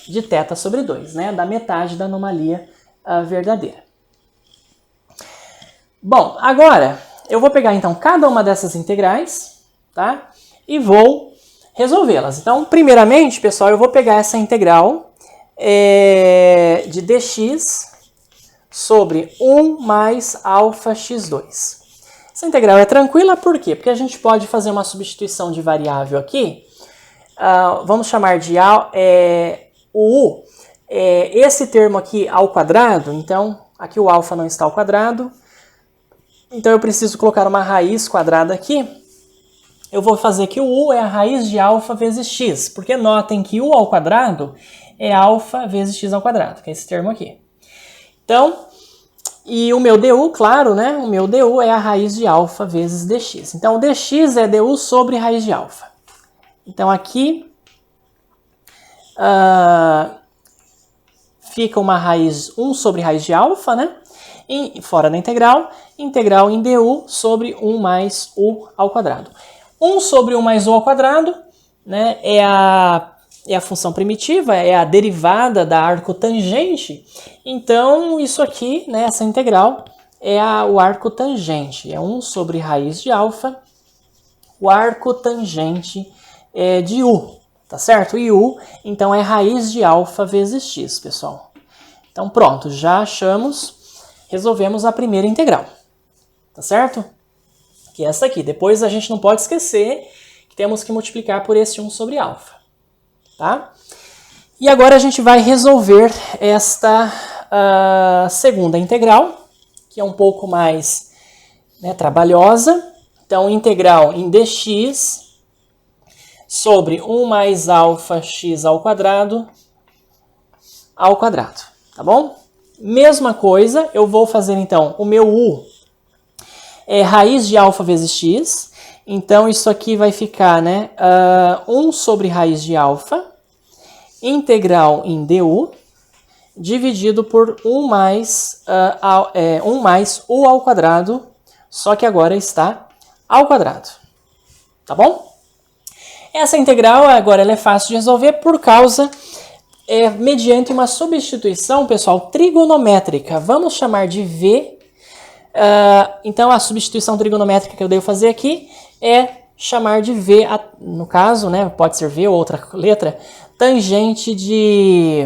A: de θ sobre 2, né? Da metade da anomalia verdadeira. Bom, agora eu vou pegar então cada uma dessas integrais, tá? E vou resolvê-las. Então, primeiramente, pessoal, eu vou pegar essa integral de dx sobre 1 mais alfa x2. Essa integral é tranquila, por quê? Porque a gente pode fazer uma substituição de variável aqui. Vamos chamar de u. Esse termo aqui ao quadrado, então aqui o alfa não está ao quadrado. Então eu preciso colocar uma raiz quadrada aqui. Eu vou fazer que o u é a raiz de alfa vezes x, porque notem que u ao quadrado é alfa vezes x ao quadrado, que é esse termo aqui. Então, e o meu du, claro, né? O meu du é a raiz de alfa vezes dx. Então, o dx é du sobre raiz de alfa. Então, aqui fica uma raiz 1 sobre raiz de alfa, né? E, fora da integral em du sobre 1 mais u ao quadrado. 1 sobre 1 mais u ao quadrado, né? É a função primitiva, é a derivada da arcotangente. Então, isso aqui, né, essa integral, é o arcotangente. É 1 sobre raiz de alfa, o arcotangente de u, tá certo? E u, então, é raiz de alfa vezes x, pessoal. Então pronto, já achamos, resolvemos a primeira integral, tá certo? Que é essa aqui. Depois a gente não pode esquecer que temos que multiplicar por esse 1 sobre alfa, tá? E agora a gente vai resolver esta segunda integral, que é um pouco mais, né, trabalhosa. Então, integral em dx sobre 1 mais alfa x ao quadrado, tá bom? Mesma coisa, eu vou fazer então, o meu u é raiz de alfa vezes x, então isso aqui vai ficar, né, 1 sobre raiz de alfa, integral em du, dividido por 1 mais u ao quadrado, só que agora está ao quadrado, tá bom? Essa integral agora ela é fácil de resolver por causa, mediante uma substituição, pessoal, trigonométrica. Vamos chamar de v. Então a substituição trigonométrica que eu devo fazer aqui é chamar de v, no caso, né, pode ser v ou outra letra, tangente de...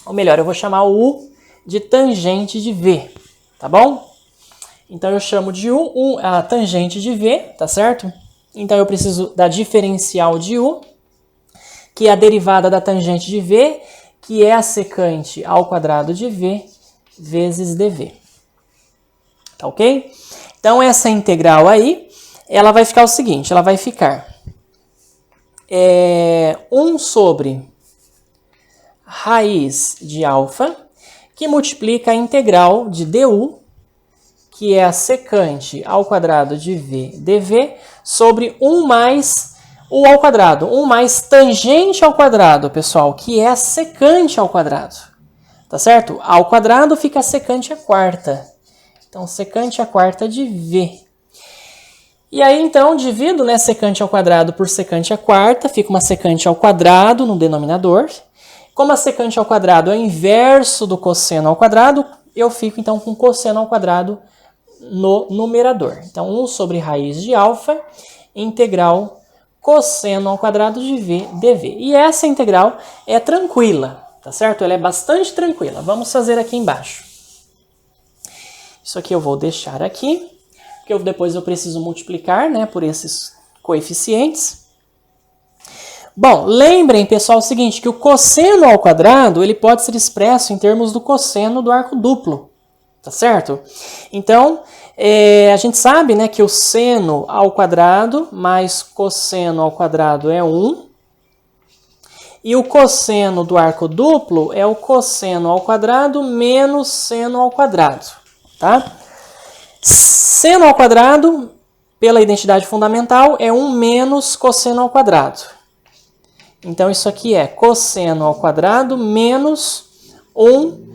A: Ou melhor, eu vou chamar o u de tangente de v, tá bom? Então eu chamo de u a tangente de v, tá certo? Então eu preciso da diferencial de u, que é a derivada da tangente de v, que é a secante ao quadrado de v vezes dv. Tá ok? Então essa integral aí, ela vai ficar o seguinte, ela vai ficar 1 sobre raiz de alfa, que multiplica a integral de du, que é a secante ao quadrado de v dv, sobre 1 mais u ao quadrado. 1 mais tangente ao quadrado, pessoal, que é a secante ao quadrado. Tá certo? Ao quadrado fica a secante à quarta. Então, secante à quarta de v. E aí, então, divido, né, secante ao quadrado por secante à quarta, fica uma secante ao quadrado no denominador. Como a secante ao quadrado é o inverso do cosseno ao quadrado, eu fico, então, com cosseno ao quadrado no numerador. Então, 1 sobre raiz de alfa, integral cosseno ao quadrado de v dv. E essa integral é tranquila, tá certo? Ela é bastante tranquila. Vamos fazer aqui embaixo. Isso aqui eu vou deixar aqui, porque depois eu preciso multiplicar, né, por esses coeficientes. Bom, lembrem, pessoal, o seguinte, que o cosseno ao quadrado ele pode ser expresso em termos do cosseno do arco duplo, tá certo? Então, a gente sabe, né, que o seno ao quadrado mais cosseno ao quadrado é 1. E o cosseno do arco duplo é o cosseno ao quadrado menos seno ao quadrado, tá? Seno ao quadrado, pela identidade fundamental, é 1 menos cosseno ao quadrado. Então, isso aqui é cosseno ao quadrado menos 1,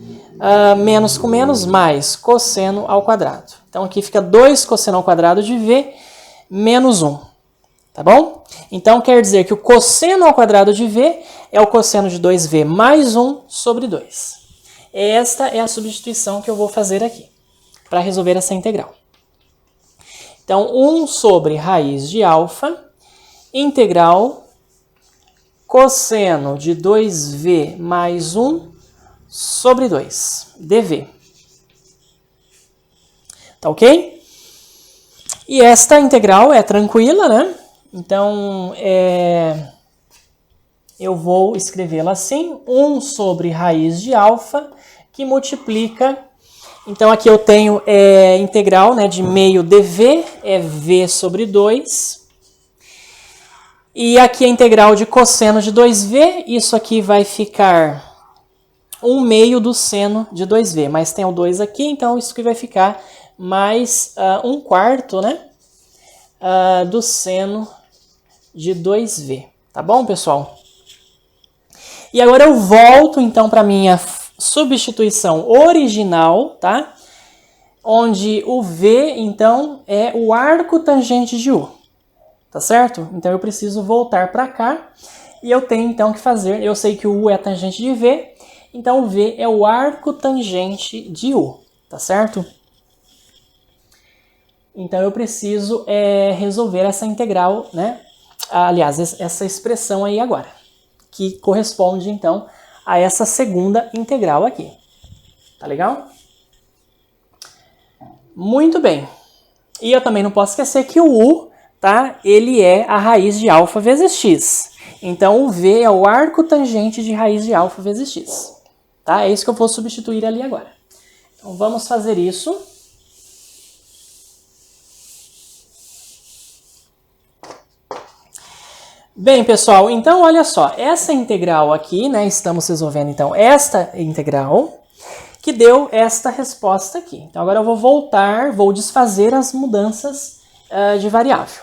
A: menos com menos, mais cosseno ao quadrado. Então, aqui fica 2 cosseno ao quadrado de v menos 1. Tá bom? Então, quer dizer que o cosseno ao quadrado de v é o cosseno de 2v mais 1 sobre 2. Esta é a substituição que eu vou fazer aqui, para resolver essa integral. Então, 1 sobre raiz de alfa, integral cosseno de 2v mais 1 sobre 2, dv. Tá ok? E esta integral é tranquila, né? Então, eu vou escrevê-la assim, 1 sobre raiz de alfa, que multiplica... Então, aqui eu tenho integral, né, de meio dv, é v sobre 2. E aqui a integral de cosseno de 2v, isso aqui vai ficar 1 meio do seno de 2v, mas tem o 2 aqui, então isso aqui vai ficar mais 1 quarto, né, do seno de 2v. Tá bom, pessoal? E agora eu volto, então, para a minha substituição original, tá? Onde o v, então, é o arco tangente de u. Tá certo? Então eu preciso voltar para cá e eu tenho então que fazer, eu sei que o u é a tangente de v, então o v é o arco tangente de u, tá certo? Então eu preciso resolver essa integral, né? Aliás, essa expressão aí agora, que corresponde então a essa segunda integral aqui. Tá legal? Muito bem. E eu também não posso esquecer que o u, tá? Ele é a raiz de alfa vezes x. Então, o v é o arco tangente de raiz de alfa vezes x. Tá? É isso que eu vou substituir ali agora. Então, vamos fazer isso. Bem, pessoal, então olha só, essa integral aqui, né, estamos resolvendo então esta integral, que deu esta resposta aqui. Então agora eu vou voltar, vou desfazer as mudanças de variável.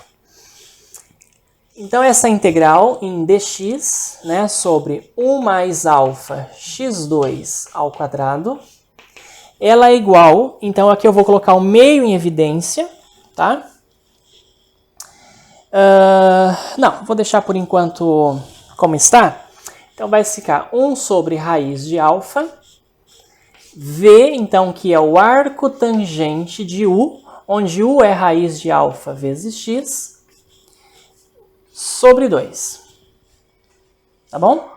A: Então essa integral em dx, né, sobre 1 mais alfa x2 ao quadrado, ela é igual, então aqui eu vou colocar o meio em evidência, tá? Não, vou deixar por enquanto como está. Então vai ficar 1 sobre raiz de alfa, v, então, que é o arco tangente de u, onde u é raiz de alfa vezes x, sobre 2. Tá bom?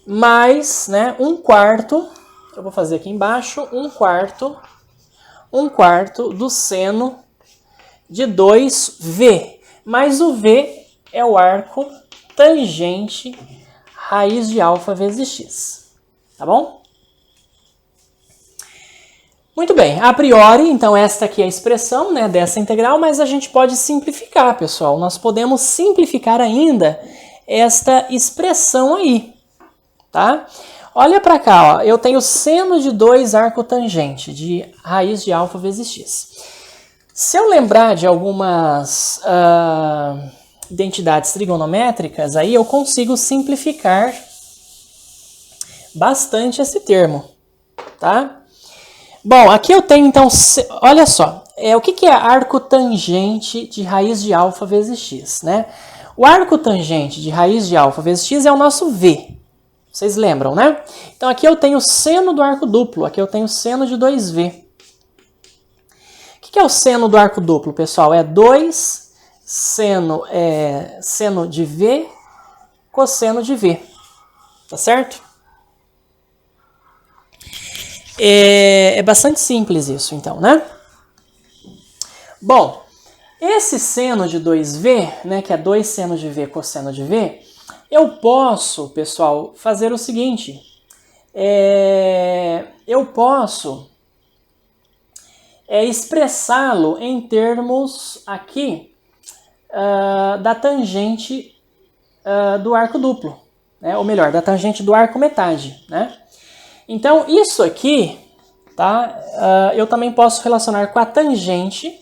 A: Mais, né, 1/4, eu vou fazer aqui embaixo, 1/4 do seno de 2v, mas o v é o arco tangente raiz de alfa vezes x, tá bom? Muito bem, a priori, então esta aqui é a expressão, né, dessa integral, mas a gente pode simplificar, pessoal. Nós podemos simplificar ainda esta expressão aí, tá? Olha para cá, ó, eu tenho seno de 2 arco tangente de raiz de alfa vezes x. Se eu lembrar de algumas identidades trigonométricas, aí eu consigo simplificar bastante esse termo, tá? Bom, aqui eu tenho então, olha só, o que é arco tangente de raiz de alfa vezes x, né? O arco tangente de raiz de alfa vezes x é o nosso v, vocês lembram, né? Então aqui eu tenho seno do arco duplo, aqui eu tenho seno de 2v. O que é o seno do arco duplo, pessoal? É 2 seno de v cosseno de v. Tá certo? É bastante simples isso, então, né? Bom, esse seno de 2v, né, que é 2 seno de v cosseno de v, eu posso, pessoal, fazer o seguinte. Eu posso expressá-lo em termos aqui da tangente do arco duplo, né? Ou melhor, da tangente do arco metade, né? Então, isso aqui, tá? Eu também posso relacionar com a tangente,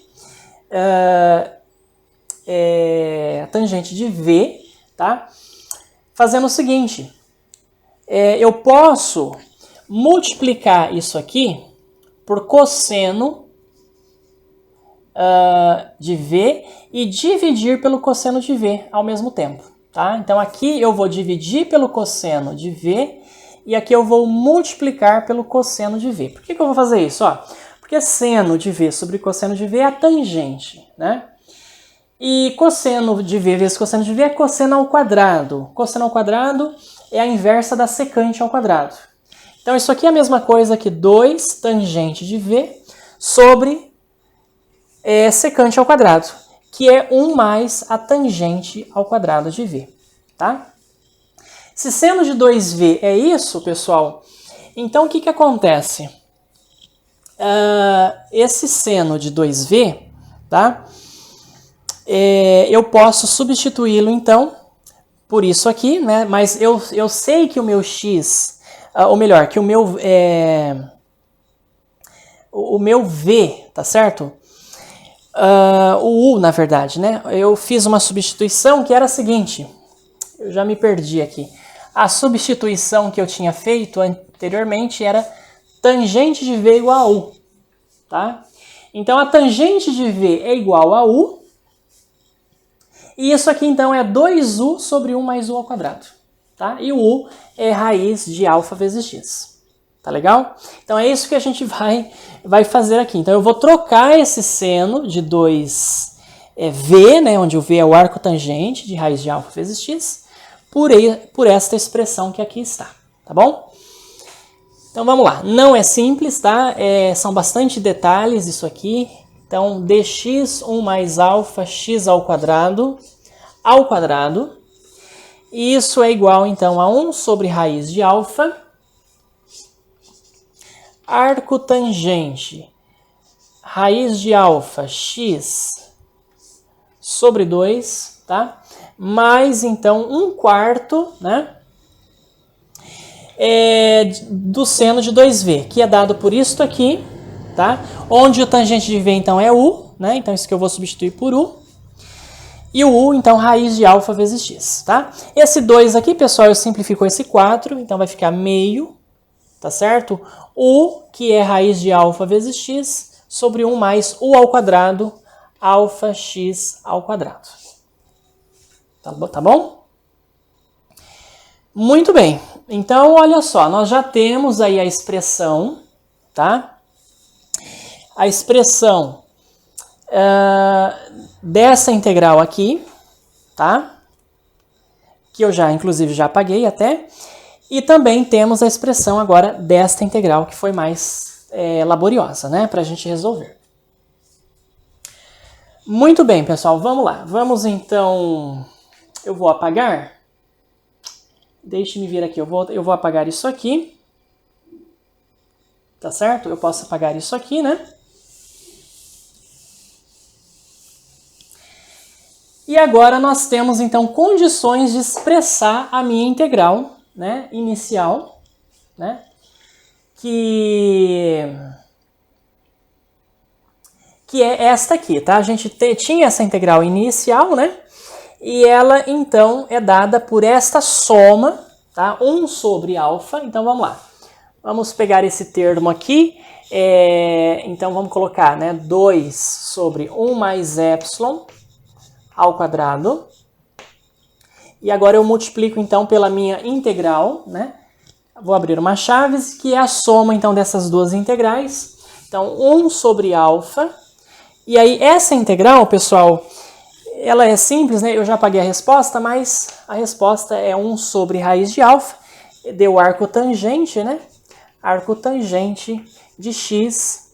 A: tangente de V, tá? Fazendo o seguinte, eu posso multiplicar isso aqui por cosseno de V e dividir pelo cosseno de V ao mesmo tempo, tá? Então aqui eu vou dividir pelo cosseno de V e aqui eu vou multiplicar pelo cosseno de V. Por que eu vou fazer isso? Porque seno de V sobre cosseno de V é a tangente, né? E cosseno de V vezes cosseno de V é cosseno ao quadrado. Cosseno ao quadrado é a inversa da secante ao quadrado. Então isso aqui é a mesma coisa que 2 tangente de V sobre secante ao quadrado, que é 1 mais a tangente ao quadrado de V, tá? Se seno de 2v é isso, pessoal, então o que acontece? Esse seno de 2v, tá? Eu posso substituí-lo, então, por isso aqui, né? Mas eu sei que o meu x, ou melhor, que o meu v, tá certo? O u, na verdade, né? Eu fiz uma substituição que era a seguinte, eu já me perdi aqui. A substituição que eu tinha feito anteriormente era tangente de v igual a u, tá? Então a tangente de v é igual a u, e isso aqui então é 2u sobre 1 mais u ao quadrado, tá? E o u é raiz de alfa vezes x, tá legal? Então é isso que a gente vai fazer aqui. Então eu vou trocar esse seno de 2v, né, onde o v é o arco tangente de raiz de alfa vezes x, por esta expressão que aqui está, tá bom? Então vamos lá, não é simples, tá? São bastante detalhes isso aqui. Então dx1 mais alfa x ao quadrado, e isso é igual então a 1 sobre raiz de alfa, arco tangente, raiz de alfa x sobre 2, tá? Mais então 1/4, né? Do seno de 2v, que é dado por isto aqui, tá? Onde o tangente de v então é u, né? Então isso que eu vou substituir por u. E o u, então, raiz de alfa vezes x, tá? Esse 2 aqui, pessoal, eu simplifico esse 4, então vai ficar meio, tá certo? U, que é raiz de alfa vezes x, sobre 1 mais u ao quadrado, alfa x ao quadrado. Tá bom? Muito bem. Então, olha só, nós já temos aí a expressão, tá? A expressão dessa integral aqui, tá? Que eu já, inclusive, já apaguei até. E também temos a expressão agora desta integral, que foi mais laboriosa, né? Para a gente resolver. Muito bem, pessoal, vamos lá. Vamos então... Eu vou apagar. Deixe-me vir aqui. Eu vou apagar isso aqui. Tá certo? Eu posso apagar isso aqui, né? E agora nós temos, então, condições de expressar a minha integral, né, inicial, né, que é esta aqui, tá? A gente tinha essa integral inicial, né, e ela, então, é dada por esta soma, tá? 1 sobre alfa. Então, vamos lá. Vamos pegar esse termo aqui. Então, vamos colocar, né, 2 sobre 1 mais epsilon ao quadrado. E agora eu multiplico, então, pela minha integral, né? Vou abrir uma chaves, que é a soma, então, dessas duas integrais. Então, 1 sobre alfa. E aí, essa integral, pessoal, ela é simples, né? Eu já apaguei a resposta, mas a resposta é 1 sobre raiz de alfa. Deu arco tangente, né? Arco tangente de x,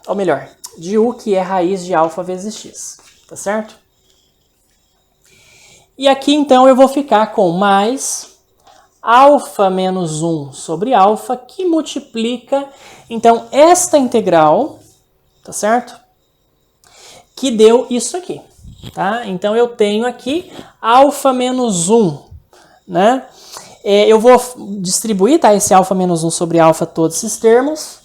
A: ou melhor, de u, que é raiz de alfa vezes x, tá certo? E aqui, então, eu vou ficar com mais alfa menos 1 sobre alfa, que multiplica, então, esta integral, tá certo? Que deu isso aqui, tá? Então, eu tenho aqui alfa menos 1, né? Eu vou distribuir, tá? Esse alfa menos 1 sobre alfa, todos esses termos.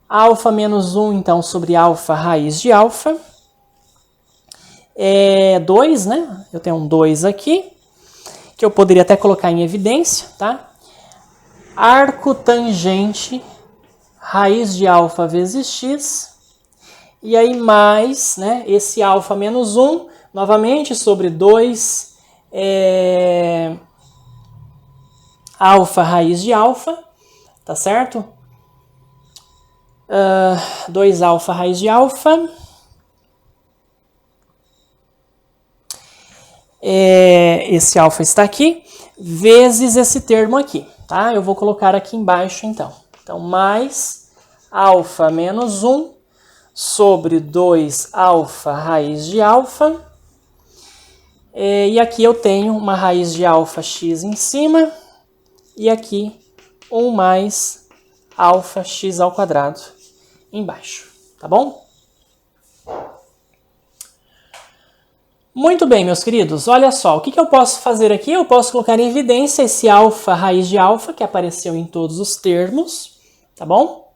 A: Alfa menos 1, então, sobre alfa raiz de alfa. 2, né? Eu tenho um 2 aqui, que eu poderia até colocar em evidência, tá? Arco tangente raiz de alfa vezes x. E aí mais, né? Esse alfa menos 1, novamente, sobre 2 alfa raiz de alfa, tá certo? 2 alfa raiz de alfa. Esse alfa está aqui, vezes esse termo aqui, tá? Eu vou colocar aqui embaixo, então. Então, mais alfa menos 1 sobre 2 alfa raiz de alfa. E aqui eu tenho uma raiz de alfa x em cima. E aqui 1 mais alfa x ao quadrado embaixo, tá bom? Muito bem, meus queridos, olha só, o que eu posso fazer aqui? Eu posso colocar em evidência esse alfa raiz de alfa, que apareceu em todos os termos, tá bom?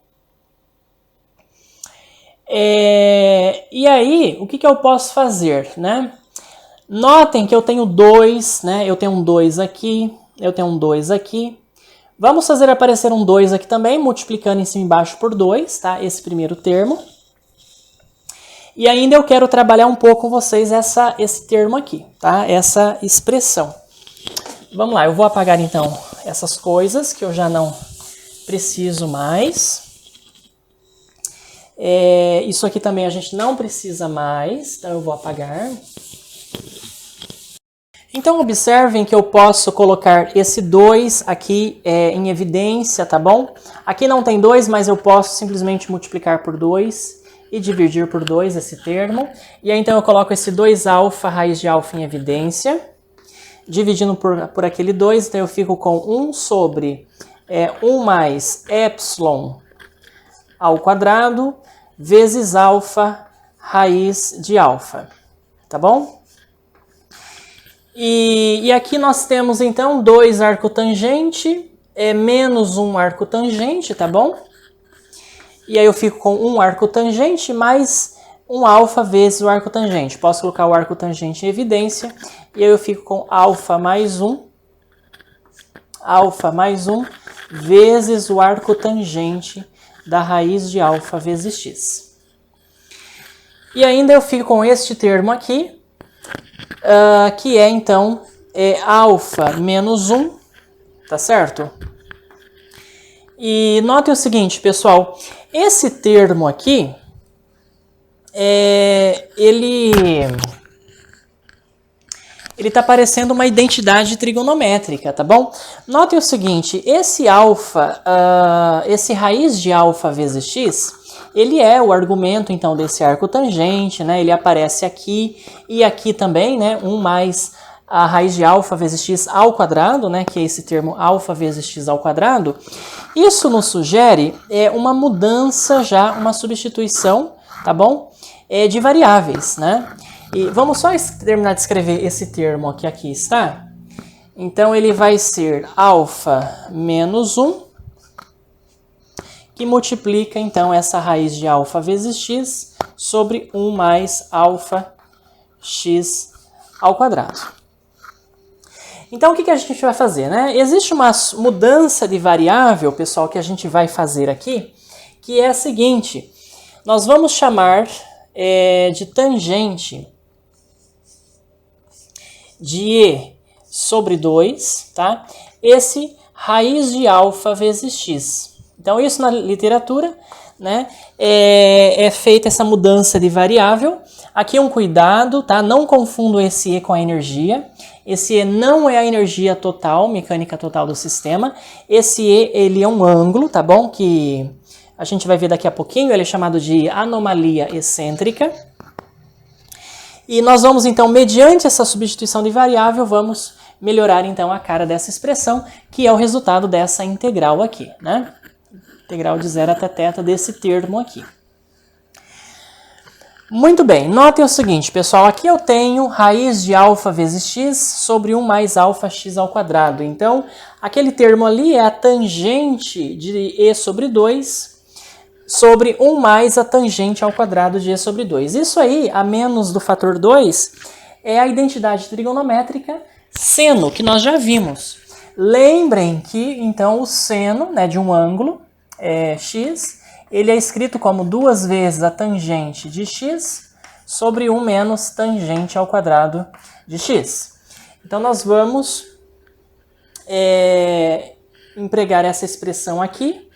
A: E aí, o que eu posso fazer, né? Notem que eu tenho 2, né? Eu tenho um 2 aqui, eu tenho um 2 aqui. Vamos fazer aparecer um 2 aqui também, multiplicando em cima e embaixo por 2, tá? Esse primeiro termo. E ainda eu quero trabalhar um pouco com vocês esse termo aqui, tá? Essa expressão. Vamos lá, eu vou apagar então essas coisas que eu já não preciso mais. Isso aqui também a gente não precisa mais, então eu vou apagar. Então, observem que eu posso colocar esse 2 aqui em evidência, tá bom? Aqui não tem 2, mas eu posso simplesmente multiplicar por 2 e dividir por 2 esse termo. E aí, então, eu coloco esse 2α, raiz de alfa em evidência, dividindo por aquele 2, então eu fico com 1 sobre 1 mais epsilon ao quadrado vezes alfa raiz de alfa, tá bom? E aqui nós temos, então, 2 arcotangente, menos 1 arcotangente, tá bom? E aí eu fico com 1 arcotangente mais 1 alfa vezes o arcotangente. Posso colocar o arcotangente em evidência, e aí eu fico com alfa mais 1 vezes o arcotangente da raiz de alfa vezes x. E ainda eu fico com este termo aqui, que é, então, alfa menos 1, tá certo? E note o seguinte, pessoal, esse termo aqui, ele está parecendo uma identidade trigonométrica, tá bom? Note o seguinte, esse alfa, esse raiz de alfa vezes x, ele é o argumento, então, desse arco tangente, né? Ele aparece aqui e aqui também, né? 1 mais a raiz de alfa vezes x ao quadrado, né? Que é esse termo alfa vezes x ao quadrado. Isso nos sugere uma mudança já, uma substituição, tá bom? De variáveis, né? E vamos só terminar de escrever esse termo que aqui está. Então, ele vai ser alfa menos 1, que multiplica, então, essa raiz de alfa vezes x sobre 1 mais alfa x ao quadrado. Então, o que a gente vai fazer, né? Existe uma mudança de variável, pessoal, que a gente vai fazer aqui, que é a seguinte. Nós vamos chamar de tangente de e sobre 2, tá? Esse raiz de alfa vezes x. Então, isso na literatura, né, é feita essa mudança de variável. Aqui um cuidado, tá? Não confundam esse E com a energia. Esse E não é a energia total, mecânica total do sistema. Esse E, ele é um ângulo, tá bom? Que a gente vai ver daqui a pouquinho, ele é chamado de anomalia excêntrica. E nós vamos, então, mediante essa substituição de variável, vamos melhorar, então, a cara dessa expressão, que é o resultado dessa integral aqui, né? Integral de 0 até θ desse termo aqui. Muito bem, notem o seguinte, pessoal, aqui eu tenho raiz de alfa vezes x sobre 1 mais alfa x ao quadrado. Então, aquele termo ali é a tangente de e sobre 2 sobre 1 mais a tangente ao quadrado de e sobre 2. Isso aí, a menos do fator 2, é a identidade trigonométrica seno, que nós já vimos. Lembrem que, então, o seno, né, de um ângulo, x, ele é escrito como 2 vezes a tangente de x sobre 1 menos tangente ao quadrado de x. Então, nós vamos empregar essa expressão aqui,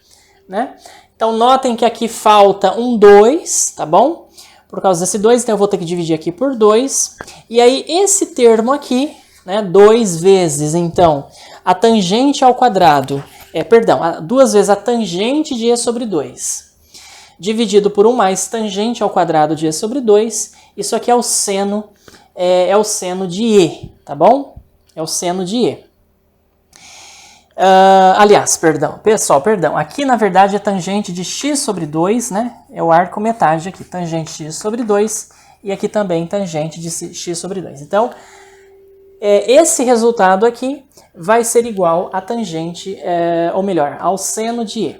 A: né? Então, notem que aqui falta um 2, tá bom? Por causa desse 2, então eu vou ter que dividir aqui por 2. E aí, esse termo aqui, né, 2 vezes, então, a tangente ao quadrado, 2 vezes a tangente de e sobre 2, dividido por 1 mais tangente ao quadrado de e sobre 2, isso aqui é o seno de e, tá bom? É o seno de e. Pessoal, aqui na verdade é tangente de x sobre 2, né? É o arco metade aqui, tangente de x sobre 2, e aqui também tangente de x sobre 2. Então, esse resultado aqui vai ser igual a tangente, ou melhor, ao seno de e,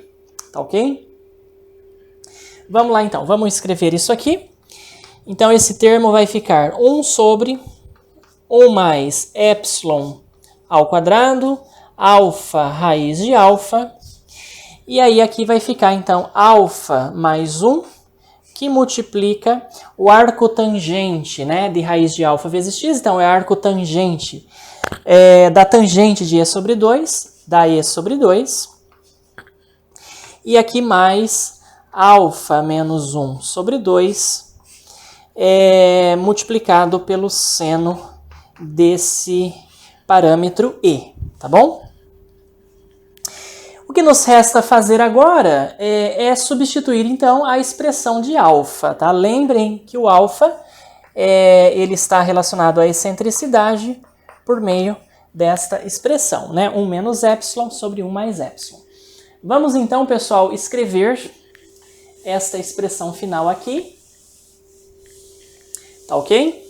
A: tá ok? Vamos lá então, vamos escrever isso aqui. Então, esse termo vai ficar 1 sobre 1 mais epsilon ao quadrado, alfa raiz de alfa, e aí aqui vai ficar então alfa mais 1, que multiplica o arco tangente, né, de raiz de alfa vezes x, então é arco tangente da tangente de e sobre 2, da e sobre 2, e aqui mais alfa menos 1 sobre 2, multiplicado pelo seno desse parâmetro E, tá bom? O que nos resta fazer agora é substituir, então, a expressão de alfa, tá? Lembrem que o alfa, ele está relacionado à excentricidade por meio desta expressão, né? 1 menos epsilon sobre 1 mais epsilon. Vamos, então, pessoal, escrever esta expressão final aqui. Tá ok?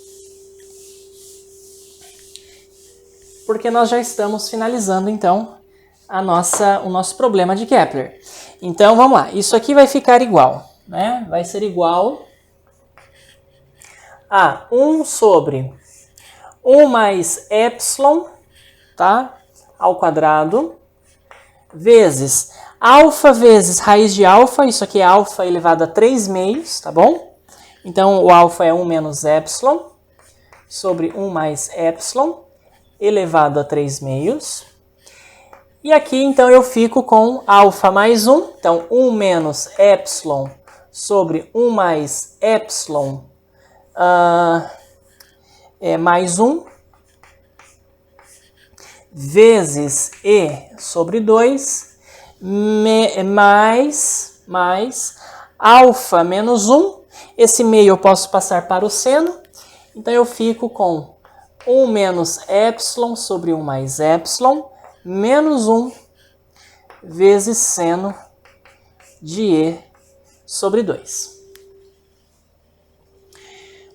A: Porque nós já estamos finalizando, então, o nosso problema de Kepler. Então, vamos lá. Isso aqui vai ficar igual, né? Vai ser igual a 1 sobre 1 mais epsilon, tá? Ao quadrado, vezes alfa vezes raiz de alfa. Isso aqui é alfa elevado a 3 meios, tá bom? Então, o alfa é 1 menos epsilon sobre 1 mais epsilon elevado a 3 meios. E aqui, então, eu fico com alfa mais 1. Então, 1 menos epsilon sobre 1 mais epsilon mais 1 vezes E sobre 2 mais alfa menos 1. Esse meio eu posso passar para o seno. Então, eu fico com 1 menos epsilon sobre 1 mais epsilon menos 1 vezes seno de E sobre 2.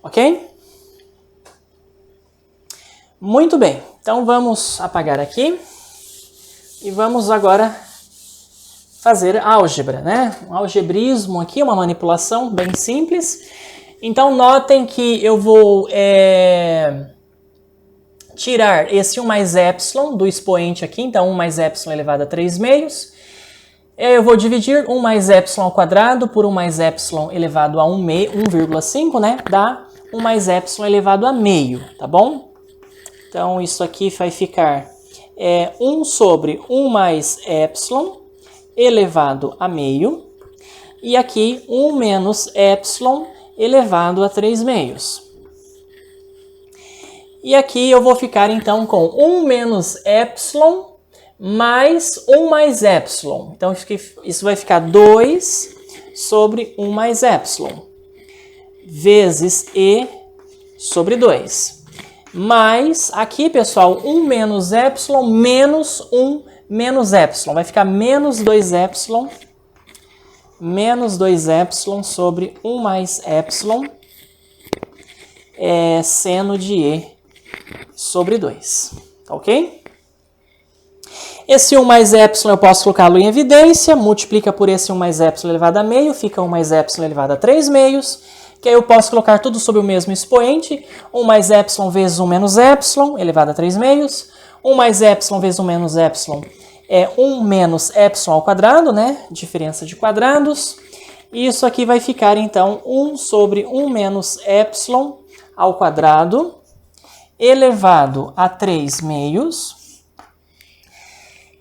A: Ok? Muito bem. Então, vamos apagar aqui e vamos agora fazer álgebra, né? Um algebrismo aqui, uma manipulação bem simples. Então, notem que eu vou tirar esse 1 mais epsilon do expoente aqui. Então, 1 mais epsilon elevado a 3 meios. Eu vou dividir 1 mais epsilon ao quadrado por 1 mais epsilon elevado a 1,5, né? Dá 1 mais epsilon elevado a meio, tá bom? Então, isso aqui vai ficar 1 sobre 1 mais epsilon elevado a meio. E aqui, 1 menos epsilon elevado a 3 meios. E aqui eu vou ficar, então, com 1 menos epsilon mais 1 mais epsilon. Então, isso vai ficar 2 sobre 1 mais epsilon vezes E sobre 2. Mas, aqui, pessoal, 1 menos epsilon menos 1 menos epsilon. Vai ficar menos 2 epsilon sobre 1 mais epsilon seno de E sobre 2. Tá ok? Esse 1 mais epsilon eu posso colocá-lo em evidência. Multiplica por esse 1 mais epsilon elevado a meio. Fica 1 mais epsilon elevado a 3 meios. Que aí eu posso colocar tudo sobre o mesmo expoente. 1 mais epsilon vezes 1 menos epsilon elevado a 3 meios. 1 mais epsilon vezes 1 menos epsilon é 1 menos epsilon ao quadrado, né? Diferença de quadrados. E isso aqui vai ficar, então, 1 sobre 1 menos epsilon ao quadrado elevado a 3 meios.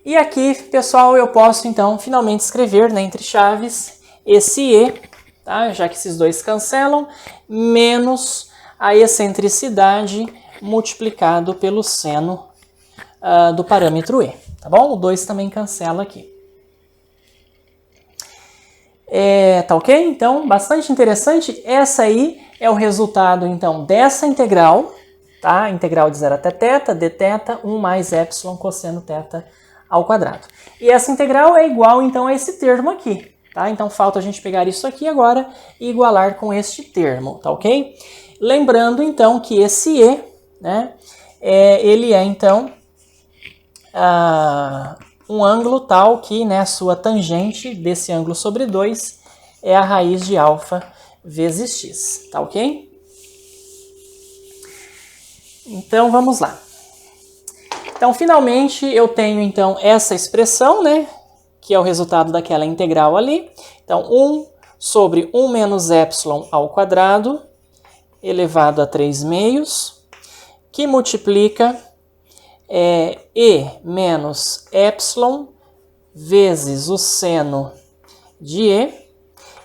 A: E aqui, pessoal, eu posso, então, finalmente escrever, né, entre chaves, esse E, tá? Já que esses dois cancelam, menos a excentricidade multiplicado pelo seno do parâmetro E, tá bom? O 2 também cancela aqui. Tá ok? Então, bastante interessante. Essa aí é o resultado, então, dessa integral, tá? Integral de 0 até θ, dθ, 1 mais epsilon cosseno θ ao quadrado. E essa integral é igual, então, a esse termo aqui, tá? Então, falta a gente pegar isso aqui agora e igualar com este termo, tá ok? Lembrando, então, que esse E, né, ele é, então, um ângulo tal que, né, a sua tangente desse ângulo sobre 2 é a raiz de alfa vezes x, tá ok? Então, vamos lá. Então, finalmente, eu tenho, então, essa expressão, né, que é o resultado daquela integral ali. Então, 1 sobre 1 menos epsilon ao quadrado elevado a 3 meios, que multiplica E menos epsilon vezes o seno de E,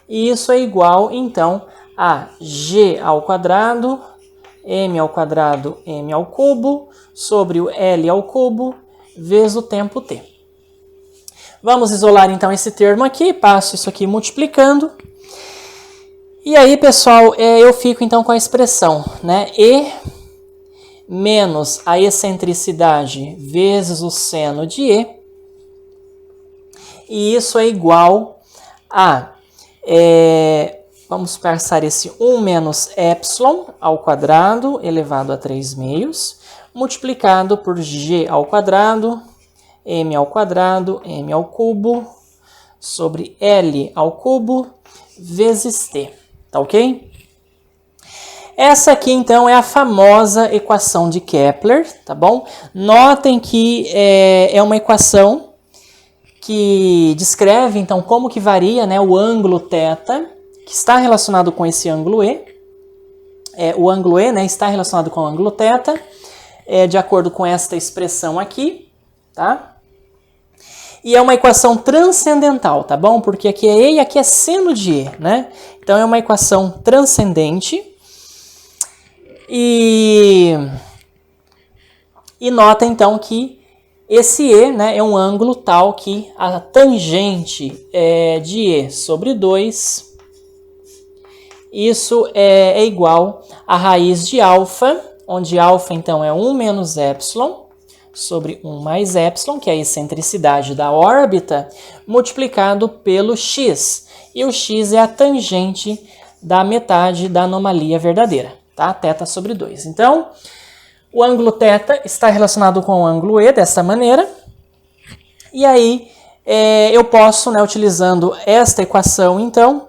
A: e isso é igual, então, a G ao quadrado m ao quadrado, m ao cubo, sobre o L ao cubo, vezes o tempo t. Vamos isolar então esse termo aqui, passo isso aqui multiplicando. E aí, pessoal, eu fico então com a expressão, né? E menos a excentricidade vezes o seno de E. E isso é igual a, vamos passar esse 1 menos epsilon ao quadrado elevado a 3 meios, multiplicado por g ao quadrado, m ao quadrado, m ao cubo, sobre L ao cubo, vezes t. Tá ok? Essa aqui, então, é a famosa equação de Kepler, tá bom? Notem que é uma equação que descreve, então, como que varia, né, o ângulo θ, que está relacionado com esse ângulo E. O ângulo E, né, está relacionado com o ângulo θ, de acordo com esta expressão aqui, tá? E é uma equação transcendental, tá bom? Porque aqui é E e aqui é seno de E, né? Então, é uma equação transcendente. E nota, então, que esse E, né, é um ângulo tal que a tangente de E sobre 2, isso é igual à raiz de alfa, onde alfa, então, é 1 menos epsilon, sobre 1 mais epsilon, que é a excentricidade da órbita, multiplicado pelo x. E o x é a tangente da metade da anomalia verdadeira, tá? Θ sobre 2. Então, o ângulo θ está relacionado com o ângulo E dessa maneira. E aí, eu posso, né, utilizando esta equação, então,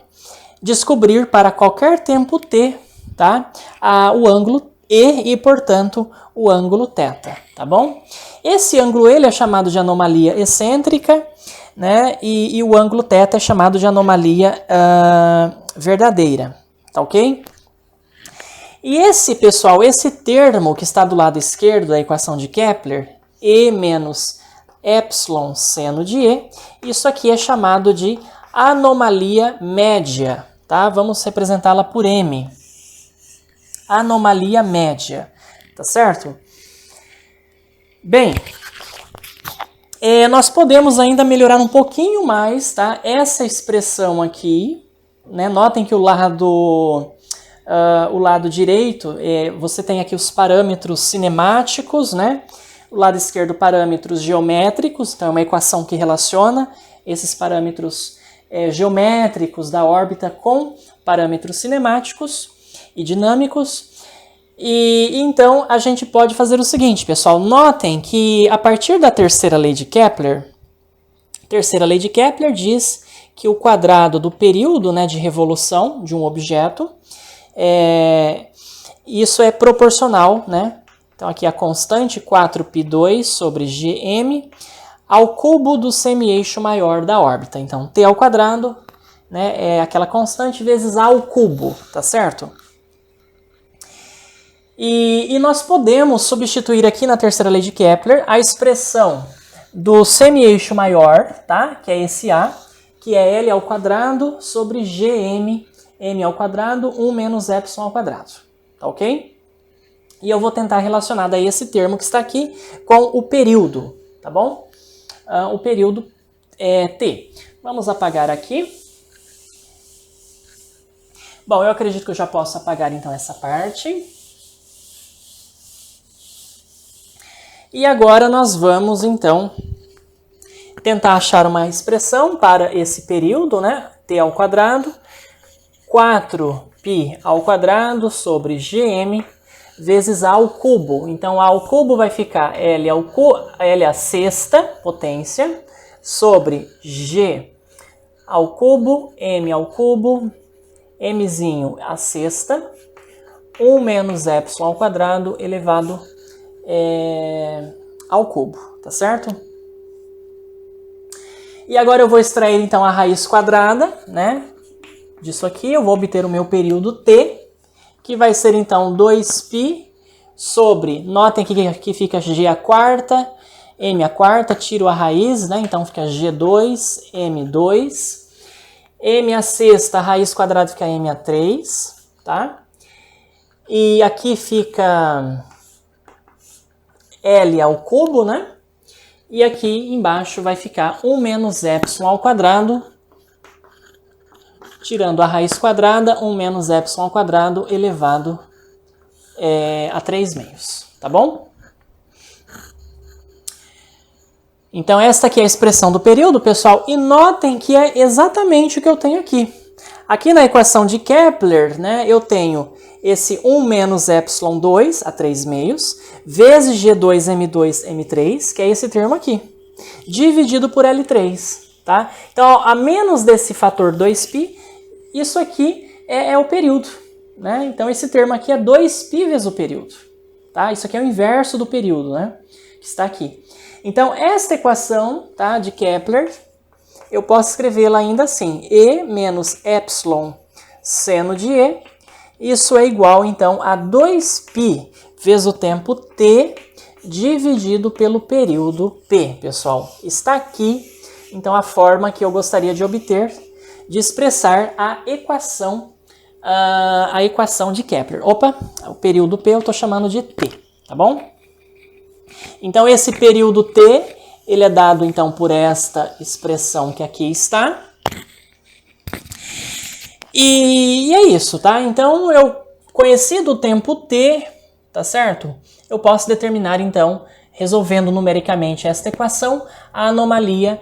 A: descobrir para qualquer tempo t, tá? O ângulo E e, portanto, o ângulo θ, tá bom? Esse ângulo ele é chamado de anomalia excêntrica, né? E o ângulo θ é chamado de anomalia verdadeira, tá ok? E esse, pessoal, esse termo que está do lado esquerdo da equação de Kepler, E menos epsilon seno de E, isso aqui é chamado de anomalia média, tá? Vamos representá-la por M. Anomalia média, tá certo? Bem, nós podemos ainda melhorar um pouquinho mais, tá? Essa expressão aqui, né? Notem que o lado direito, você tem aqui os parâmetros cinemáticos, né? O lado esquerdo, parâmetros geométricos, então é uma equação que relaciona esses parâmetros geométricos da órbita com parâmetros cinemáticos e dinâmicos. E então a gente pode fazer o seguinte, pessoal, notem que a partir da terceira lei de Kepler, diz que o quadrado do período, né, de revolução de um objeto, isso é proporcional, né? Então aqui a constante 4π2 sobre gm ao cubo do semi-eixo maior da órbita. Então t ao quadrado, né, é aquela constante vezes a ao cubo, tá certo? E nós podemos substituir aqui na terceira lei de Kepler a expressão do semi-eixo maior, tá? Que é esse A, que é L ao quadrado sobre gm, m ao quadrado, 1 menos epsilon ao quadrado, tá ok? E eu vou tentar relacionar daí esse termo que está aqui com o período, tá bom? O período t. Vamos apagar aqui. Bom, eu acredito que eu já posso apagar então essa parte. E agora nós vamos, então, tentar achar uma expressão para esse período, né? T ao quadrado, 4π ao quadrado sobre gm vezes a ao cubo. Então, a ao cubo vai ficar L à sexta potência sobre g ao cubo, m ao cubo, mzinho à sexta, 1 menos epsilon ao quadrado elevado ao cubo, tá certo? E agora eu vou extrair então a raiz quadrada, né, disso aqui. Eu vou obter o meu período t, que vai ser então 2π sobre, notem que aqui fica g à quarta, m à quarta, tiro a raiz, né, então fica g2, m2, m à sexta, a raiz quadrada fica m à 3, tá? E aqui fica L ao cubo, né? E aqui embaixo vai ficar 1 menos epsilon ao quadrado, tirando a raiz quadrada, 1 menos epsilon ao quadrado elevado a 3/2, tá bom? Então esta aqui é a expressão do período, pessoal, e notem que é exatamente o que eu tenho aqui. Aqui na equação de Kepler, né, eu tenho esse 1 menos epsilon 2 a 3/2 vezes G2M2M3, que é esse termo aqui, dividido por L3, tá? Então, a menos desse fator 2π, isso aqui é o período, né? Então, esse termo aqui é 2π vezes o período, tá? Isso aqui é o inverso do período, né? Que está aqui. Então, esta equação, tá, de Kepler, eu posso escrevê-la ainda assim, E menos epsilon seno de E, isso é igual, então, a 2π vezes o tempo t dividido pelo período p, pessoal. Está aqui, então, a forma que eu gostaria de obter, de expressar a equação de Kepler. Opa, o período p eu estou chamando de t, tá bom? Então, esse período t, ele é dado, então, por esta expressão que aqui está. E é isso, tá? Então, eu conhecido o tempo t, tá certo? Eu posso determinar, então, resolvendo numericamente esta equação, a anomalia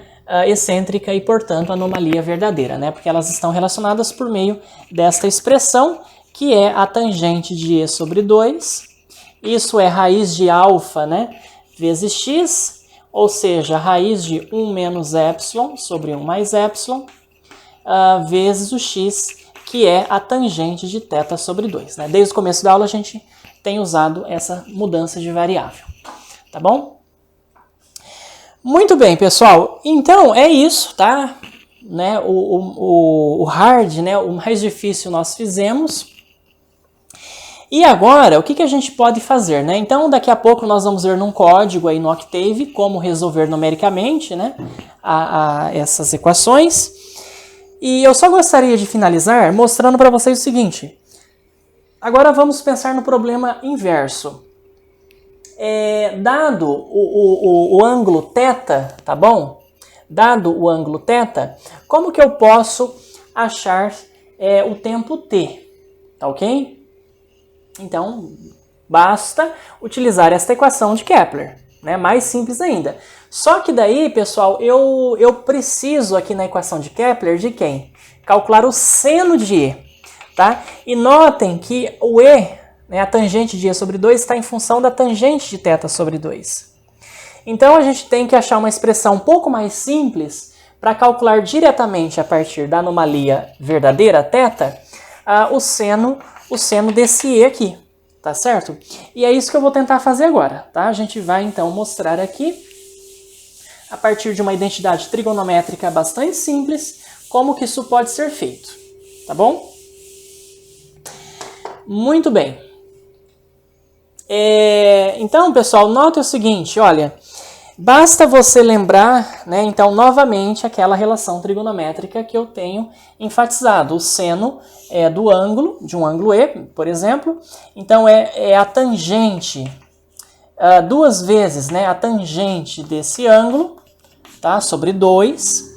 A: excêntrica e, portanto, a anomalia verdadeira, né? Porque elas estão relacionadas por meio desta expressão, que é a tangente de E sobre 2. Isso é raiz de alfa, né? Vezes x, ou seja, a raiz de 1 menos epsilon sobre 1 mais epsilon, vezes o x, que é a tangente de θ sobre 2. Né? Desde o começo da aula a gente tem usado essa mudança de variável. Tá bom? Muito bem, pessoal. Então é isso, tá? Né? O hard, né? O mais difícil nós fizemos. E agora, o que a gente pode fazer, né? Então, daqui a pouco nós vamos ver num código aí no Octave como resolver numericamente, né? Essas equações. E eu só gostaria de finalizar mostrando para vocês o seguinte. Agora vamos pensar no problema inverso. Dado o ângulo θ, tá bom? Dado o ângulo θ, como que eu posso achar o tempo t, tá ok? Então, basta utilizar esta equação de Kepler, né? Mais simples ainda. Só que daí, pessoal, eu preciso aqui na equação de Kepler de quem? Calcular o seno de E, tá? E notem que o E, né, a tangente de E sobre 2, está em função da tangente de θ sobre 2. Então, a gente tem que achar uma expressão um pouco mais simples para calcular diretamente a partir da anomalia verdadeira, θ, o seno desse E aqui, tá certo? E é isso que eu vou tentar fazer agora, tá? A gente vai, então, mostrar aqui, a partir de uma identidade trigonométrica bastante simples, como que isso pode ser feito, tá bom? Muito bem. Então, pessoal, note o seguinte, olha, basta você lembrar, né, então, novamente, aquela relação trigonométrica que eu tenho enfatizado. O seno do ângulo, de um ângulo E, por exemplo, então é a tangente, duas vezes, né, a tangente desse ângulo, tá, sobre 2,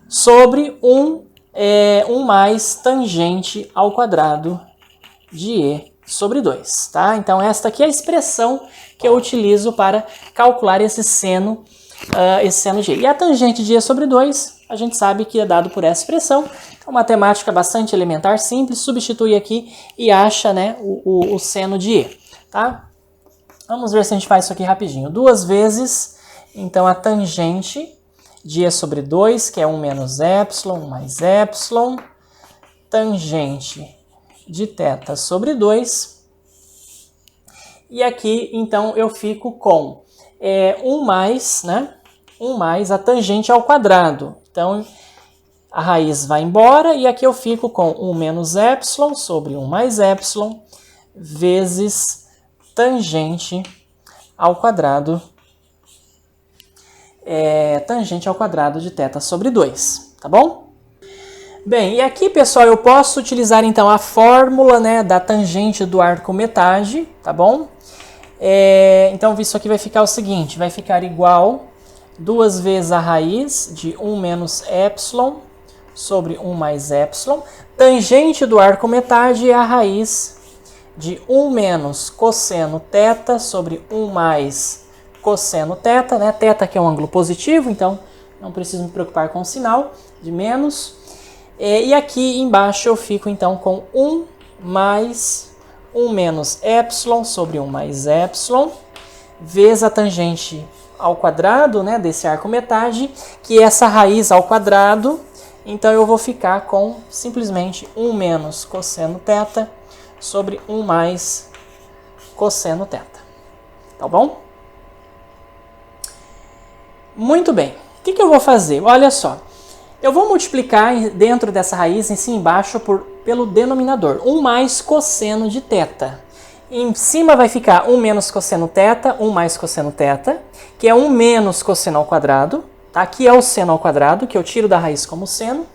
A: sobre 1 mais tangente ao quadrado de E sobre 2, tá? Então, esta aqui é a expressão que eu utilizo para calcular esse seno de E. E a tangente de E sobre 2, a gente sabe que é dado por essa expressão. Então, matemática bastante elementar, simples, substitui aqui e acha, né, o seno de E, tá? Vamos ver se a gente faz isso aqui rapidinho. 2 vezes, então, a tangente de E sobre 2, que é 1 menos epsilon, 1 mais epsilon, tangente de θ sobre 2. E aqui, então, eu fico com 1 mais, né? 1 mais a tangente ao quadrado. Então, a raiz vai embora e aqui eu fico com 1 menos epsilon sobre 1 mais epsilon vezes tangente ao quadrado de θ sobre 2, tá bom? Bem, e aqui, pessoal, eu posso utilizar então a fórmula, né, da tangente do arco metade, tá bom? Então isso aqui vai ficar o seguinte, vai ficar igual 2 vezes a raiz de 1 menos epsilon sobre 1 mais epsilon. Tangente do arco metade é a raiz de 1 menos cosseno θ sobre 1 mais cosseno θ, né? Θ que é um ângulo positivo, então não preciso me preocupar com o sinal de menos. E aqui embaixo eu fico então com 1 mais 1 menos epsilon sobre 1 mais epsilon, vezes a tangente ao quadrado, né, desse arco metade, que é essa raiz ao quadrado. Então eu vou ficar com simplesmente 1 menos cosseno θ sobre 1 mais cosseno θ. Tá bom? Muito bem. O que eu vou fazer? Olha só. Eu vou multiplicar dentro dessa raiz, em cima e embaixo, pelo denominador. 1 mais cosseno de θ. Em cima vai ficar 1 menos cosseno θ, 1 mais cosseno θ, que é 1 menos cosseno ao quadrado. Tá? Aqui é o seno ao quadrado, que eu tiro da raiz como seno.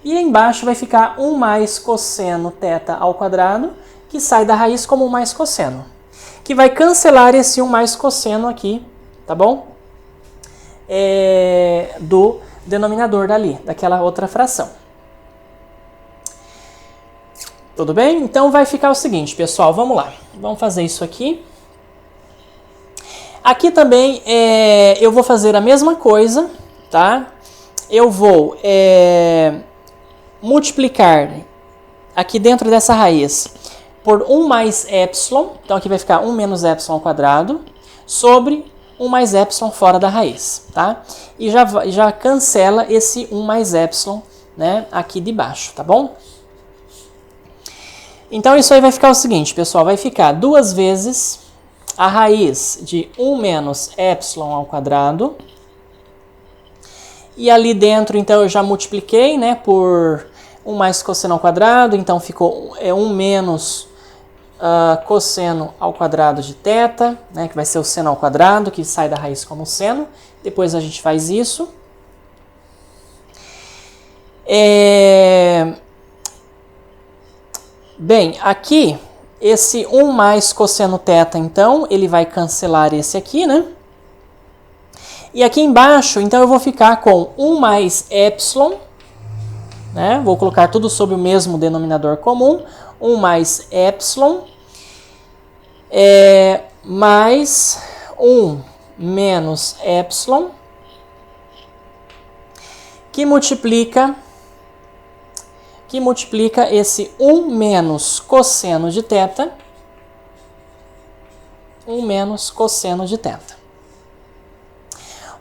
A: E embaixo vai ficar 1 mais cosseno θ ao quadrado, que sai da raiz como 1 mais cosseno. Que vai cancelar esse 1 mais cosseno aqui, tá bom? Do denominador dali, daquela outra fração. Tudo bem? Então vai ficar o seguinte, pessoal, vamos lá. Vamos fazer isso aqui. Aqui também eu vou fazer a mesma coisa, tá? Eu vou multiplicar aqui dentro dessa raiz por 1 mais epsilon, então aqui vai ficar 1 menos epsilon ao quadrado, sobre 1 mais epsilon fora da raiz, tá? E já cancela esse 1 mais epsilon, né, aqui de baixo, tá bom? Então isso aí vai ficar o seguinte, pessoal, vai ficar 2 vezes a raiz de 1 menos epsilon ao quadrado. E ali dentro, então, eu já multipliquei, né, por 1 mais cosseno ao quadrado, então ficou 1 menos cosseno ao quadrado de θ, né, que vai ser o seno ao quadrado, que sai da raiz como seno. Depois a gente faz isso. Bem, aqui, esse 1 mais cosseno θ, então, ele vai cancelar esse aqui, né? E aqui embaixo, então, eu vou ficar com 1 mais epsilon, né? Vou colocar tudo sob o mesmo denominador comum. 1 mais epsilon, mais 1 menos epsilon, que multiplica esse 1 menos cosseno de θ, 1 menos cosseno de θ.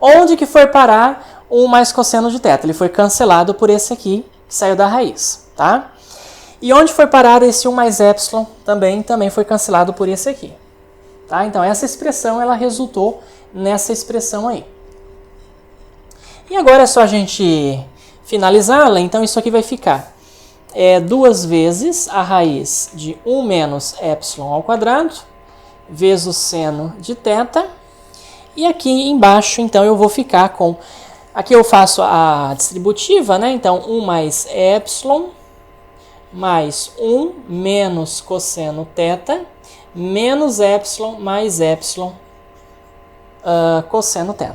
A: Onde que foi parar 1 mais cosseno de θ? Ele foi cancelado por esse aqui, que saiu da raiz, tá? E onde foi parar esse 1 mais epsilon também foi cancelado por esse aqui. Tá? Então essa expressão ela resultou nessa expressão aí. E agora é só a gente finalizá-la, então isso aqui vai ficar 2 vezes a raiz de 1 menos epsilon ao quadrado, vezes o seno de θ. E aqui embaixo, então, eu vou ficar com... Aqui eu faço a distributiva, né? Então, 1 mais epsilon mais 1 menos cosseno θ menos epsilon mais epsilon cosseno θ.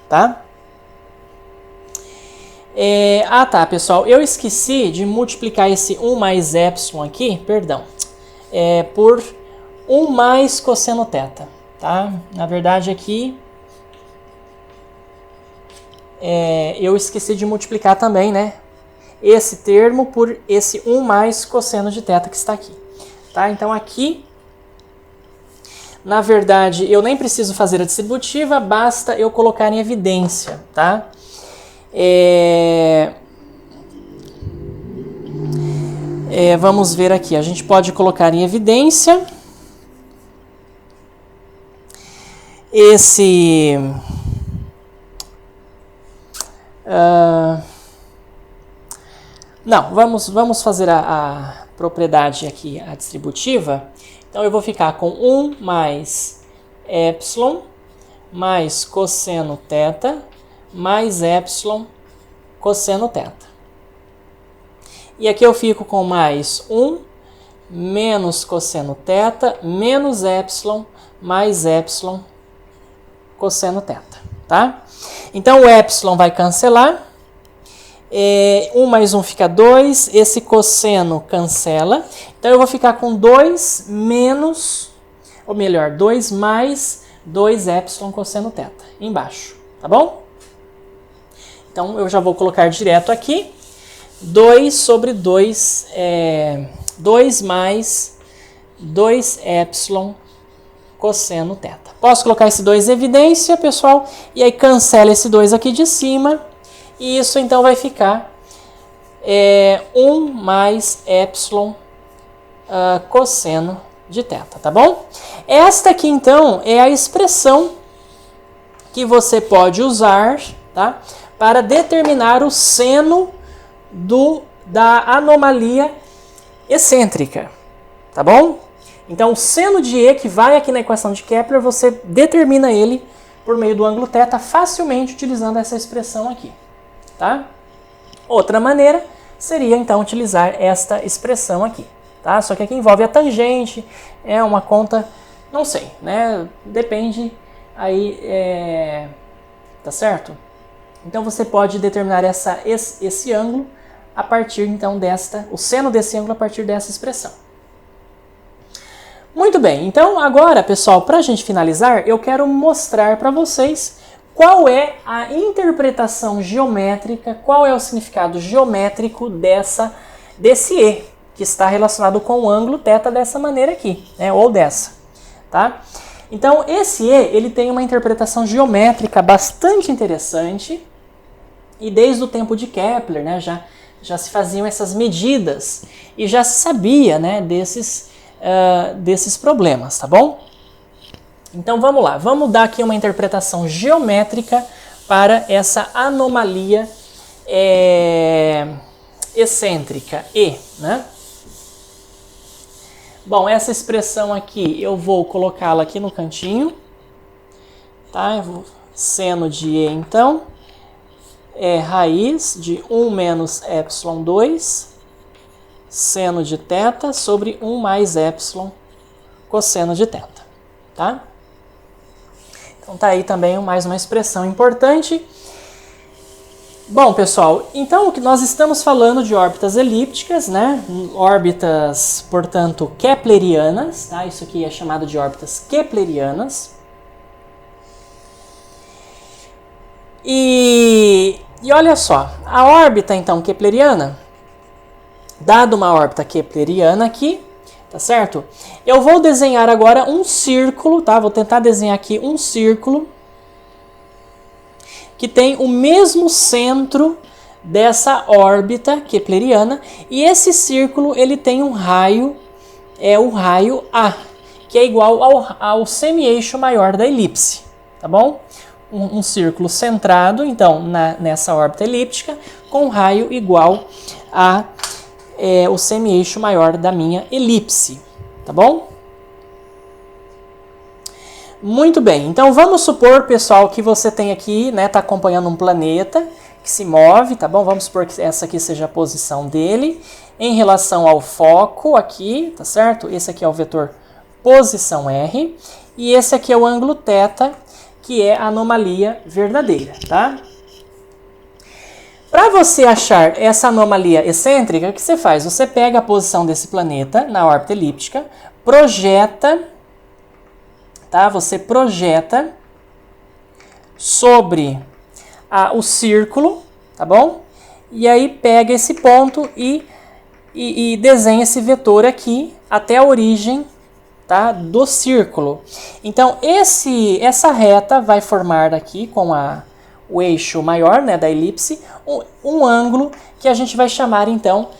A: Tá? Tá, pessoal. Eu esqueci de multiplicar esse 1 mais epsilon aqui, perdão, por 1 mais cosseno θ. Tá? Na verdade, aqui eu esqueci de multiplicar também, né? Esse termo por esse 1 mais cosseno de θ que está aqui. Tá? Então, aqui, na verdade, eu nem preciso fazer a distributiva, basta eu colocar em evidência. Tá? Vamos ver aqui. A gente pode colocar em evidência esse... Não, vamos fazer a propriedade aqui, a distributiva. Então, eu vou ficar com 1 mais epsilon mais cosseno θ mais epsilon cosseno θ. E aqui eu fico com mais 1 menos cosseno θ menos epsilon mais epsilon cosseno θ, tá? Então o epsilon vai cancelar. 1 mais 1 fica 2, esse cosseno cancela. Então eu vou ficar com 2 menos, ou melhor, 2 mais 2 epsilon cosseno θ embaixo, tá bom? Então eu já vou colocar direto aqui. 2 sobre 2, 2 mais 2 epsilon cosseno θ. Posso colocar esse 2 em evidência, pessoal, e aí cancela esse 2 aqui de cima, e isso então vai ficar 1 mais epsilon cosseno de θ, tá bom? Esta aqui então é a expressão que você pode usar, tá, para determinar o seno da anomalia excêntrica, tá bom? Então o seno de E que vai aqui na equação de Kepler, você determina ele por meio do ângulo θ facilmente utilizando essa expressão aqui, tá? Outra maneira seria então utilizar esta expressão aqui, tá? Só que aqui envolve a tangente, é uma conta, não sei, né? Depende aí, tá certo? Então você pode determinar esse ângulo a partir então o seno desse ângulo a partir dessa expressão. Muito bem, então agora, pessoal, para a gente finalizar, eu quero mostrar para vocês qual é a interpretação geométrica, qual é o significado geométrico desse E, que está relacionado com o ângulo θ dessa maneira aqui, né, ou dessa, tá? Então esse E, ele tem uma interpretação geométrica bastante interessante, e desde o tempo de Kepler, né, já se faziam essas medidas e já se sabia, né, desses problemas, tá bom? Então vamos lá, vamos dar aqui uma interpretação geométrica para essa anomalia excêntrica E, né? Bom, essa expressão aqui eu vou colocá-la aqui no cantinho, tá? Eu vou, seno de E então é raiz de 1 menos epsilon 2 seno de θ sobre 1 mais epsilon cosseno de θ, tá? Então tá aí também mais uma expressão importante. Bom, pessoal, então o que nós estamos falando de órbitas elípticas, né? Órbitas, portanto, keplerianas, tá? Isso aqui é chamado de órbitas keplerianas. E olha só, a órbita então kepleriana, dado uma órbita kepleriana aqui, tá certo? Eu vou desenhar agora um círculo, tá? Vou tentar desenhar aqui um círculo que tem o mesmo centro dessa órbita kepleriana, e esse círculo ele tem um raio, o raio A, que é igual ao semi-eixo maior da elipse, tá bom? Um círculo centrado, então, nessa órbita elíptica, com um raio igual a o semi-eixo maior da minha elipse, tá bom? Muito bem, então vamos supor, pessoal, que você tem aqui, né, tá acompanhando um planeta que se move, tá bom? Vamos supor que essa aqui seja a posição dele em relação ao foco aqui, tá certo? Esse aqui é o vetor posição R, e esse aqui é o ângulo θ, que é a anomalia verdadeira, tá? Para você achar essa anomalia excêntrica, o que você faz? Você pega a posição desse planeta na órbita elíptica, projeta, tá? Você projeta sobre o círculo, tá bom? E aí pega esse ponto e desenha esse vetor aqui até a origem, tá, do círculo. Então essa reta vai formar aqui com o eixo maior, né, da elipse, um ângulo que a gente vai chamar então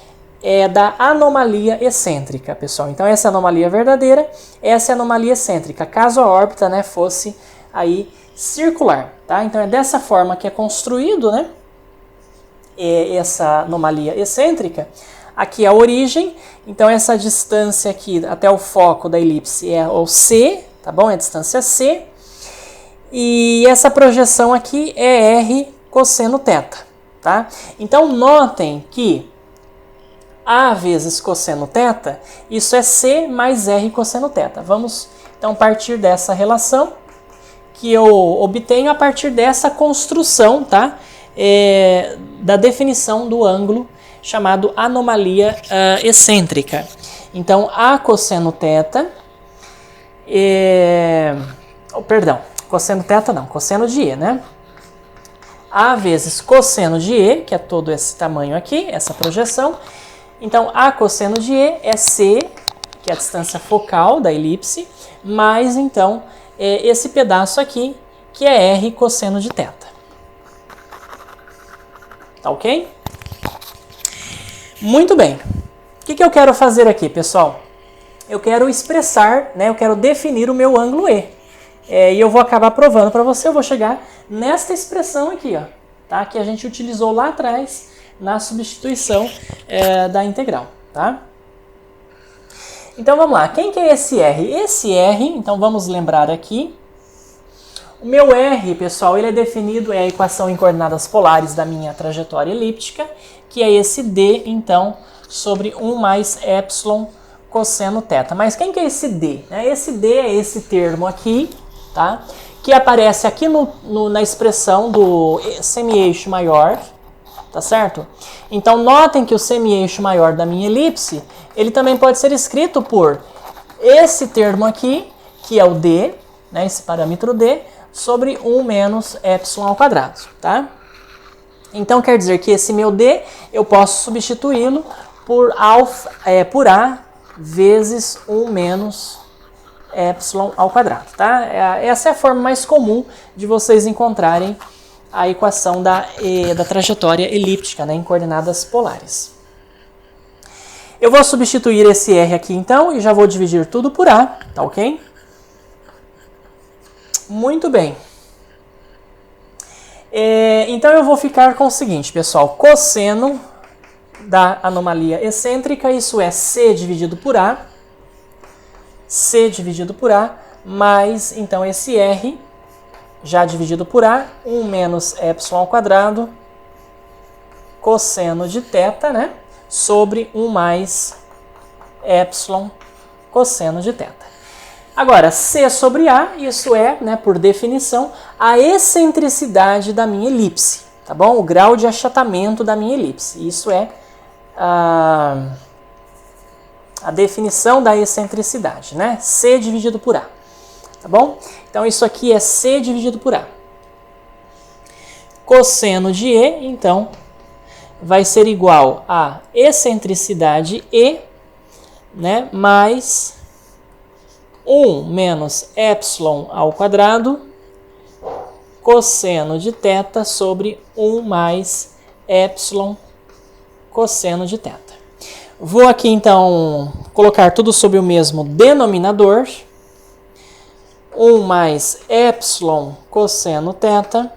A: da anomalia excêntrica, pessoal. Então essa é a anomalia verdadeira, essa é a anomalia excêntrica, caso a órbita, né, fosse aí circular, tá? Então é dessa forma que é construído, né, essa anomalia excêntrica. Aqui é a origem, então essa distância aqui até o foco da elipse é o C, tá bom? É a distância C. E essa projeção aqui é R cosseno θ, tá? Então notem que A vezes cosseno θ, isso é C mais R cosseno θ. Vamos então partir dessa relação que eu obtenho a partir dessa construção, tá? Da definição do ângulo chamado anomalia excêntrica. Então, A cosseno θ, cosseno θ não, cosseno de E, né? A vezes cosseno de E, que é todo esse tamanho aqui, essa projeção. Então, A cosseno de E é C, que é a distância focal da elipse, mais, então, esse pedaço aqui, que é R cosseno de θ. Tá ok? Muito bem. O que eu quero fazer aqui, pessoal? Eu quero expressar, né, eu quero definir o meu ângulo E. E eu vou acabar provando para você, eu vou chegar nesta expressão aqui, ó, tá? Que a gente utilizou lá atrás na substituição da integral, tá? Então vamos lá, quem que é esse R? Esse R, então vamos lembrar aqui, o meu R, pessoal, ele é definido, é a equação em coordenadas polares da minha trajetória elíptica, que é esse D, então, sobre 1 mais epsilon cosseno θ. Mas quem que é esse D? Esse D é esse termo aqui, tá? Que aparece aqui na expressão do semi-eixo maior, tá certo? Então, notem que o semi-eixo maior da minha elipse, ele também pode ser escrito por esse termo aqui, que é o D, né, esse parâmetro D, sobre 1 menos epsilon ao quadrado, tá? Então, quer dizer que esse meu D, eu posso substituí-lo por A vezes 1 menos epsilon ao quadrado, tá? Essa é a forma mais comum de vocês encontrarem a equação da trajetória elíptica, né, em coordenadas polares. Eu vou substituir esse R aqui, então, e já vou dividir tudo por A, tá ok? Muito bem. Então eu vou ficar com o seguinte, pessoal, cosseno da anomalia excêntrica, isso é C dividido por A, mais, então, esse R, já dividido por A, 1 menos epsilon ao quadrado, cosseno de θ, né, sobre 1 mais epsilon cosseno de θ. Agora, C sobre A, isso é, né, por definição, a excentricidade da minha elipse, tá bom? O grau de achatamento da minha elipse. Isso é a definição da excentricidade, né? C dividido por A, tá bom? Então, isso aqui é C dividido por A. Cosseno de E, então, vai ser igual a excentricidade E, né, mais 1 menos epsilon ao quadrado cosseno de θ sobre 1 mais epsilon cosseno de θ. Vou aqui, então, colocar tudo sobre o mesmo denominador. 1 mais epsilon cosseno θ.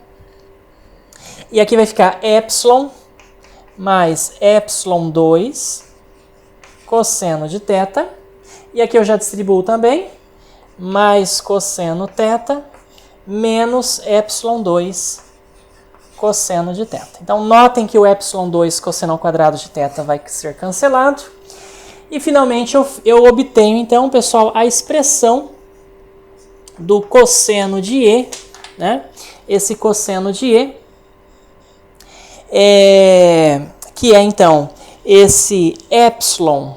A: E aqui vai ficar epsilon mais epsilon 2 cosseno de θ. E aqui eu já distribuo também, mais cosseno θ, menos epsilon 2 cosseno de θ. Então, notem que o epsilon 2 cosseno ao quadrado de θ vai ser cancelado. E, finalmente, eu obtenho, então, pessoal, a expressão do cosseno de E, né? Esse cosseno de E, que é, então, esse epsilon,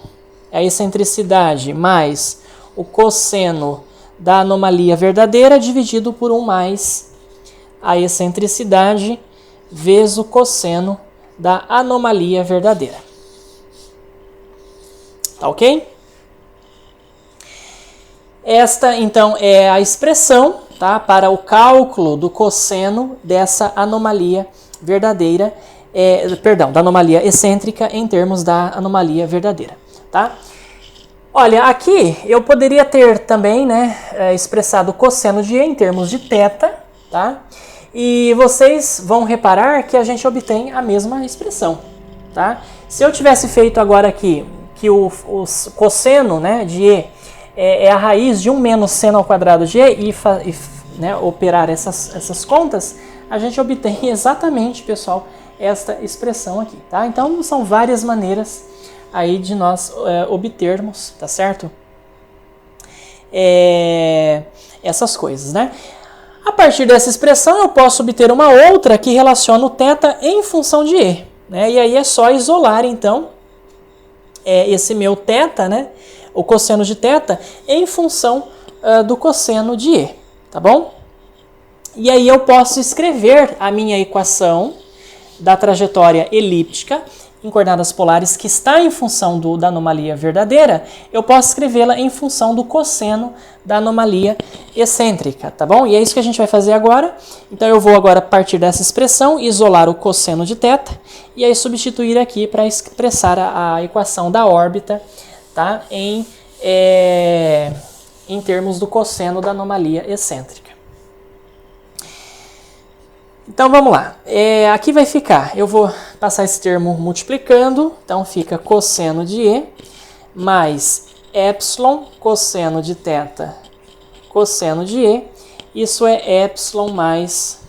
A: a excentricidade, mais o cosseno da anomalia verdadeira dividido por 1 mais a excentricidade vezes o cosseno da anomalia verdadeira. Tá ok? Esta, então, é a expressão, tá, para o cálculo do cosseno dessa anomalia verdadeira, da anomalia excêntrica em termos da anomalia verdadeira. Tá? Olha, aqui eu poderia ter também, né, expressado o cosseno de E em termos de θ, tá? E vocês vão reparar que a gente obtém a mesma expressão, tá? Se eu tivesse feito agora aqui que o cosseno, né, de E é a raiz de 1 menos seno ao quadrado de E né, operar essas contas, a gente obtém exatamente, pessoal, esta expressão aqui, tá? Então são várias maneiras aí de nós obtermos, tá certo? Essas coisas, né? A partir dessa expressão eu posso obter uma outra que relaciona o θ em função de E, né? E aí é só isolar então esse meu θ, né? O cosseno de θ em função do cosseno de E, tá bom? E aí eu posso escrever a minha equação da trajetória elíptica em coordenadas polares que está em função da anomalia verdadeira, eu posso escrevê-la em função do cosseno da anomalia excêntrica, tá bom? E é isso que a gente vai fazer agora. Então eu vou agora, a partir dessa expressão, isolar o cosseno de θ e aí substituir aqui para expressar a equação da órbita, tá? Em termos do cosseno da anomalia excêntrica. Então vamos lá, aqui vai ficar, eu vou passar esse termo multiplicando, então fica cosseno de E mais epsilon cosseno de θ cosseno de E, isso é epsilon mais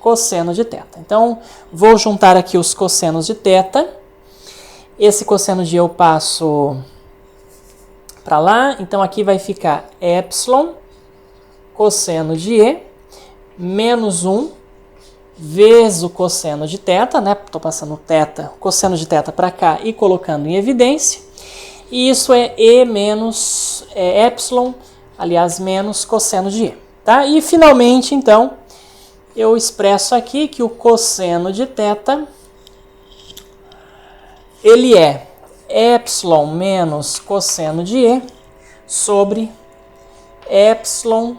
A: cosseno de θ. Então vou juntar aqui os cossenos de θ, esse cosseno de E eu passo para lá, então aqui vai ficar epsilon cosseno de E menos 1 vezes o cosseno de θ, né? Estou passando o cosseno de θ para cá e colocando em evidência. E isso é E menos epsilon, aliás, menos cosseno de E. Tá? E finalmente, então, eu expresso aqui que o cosseno de θ, ele é epsilon menos cosseno de E sobre epsilon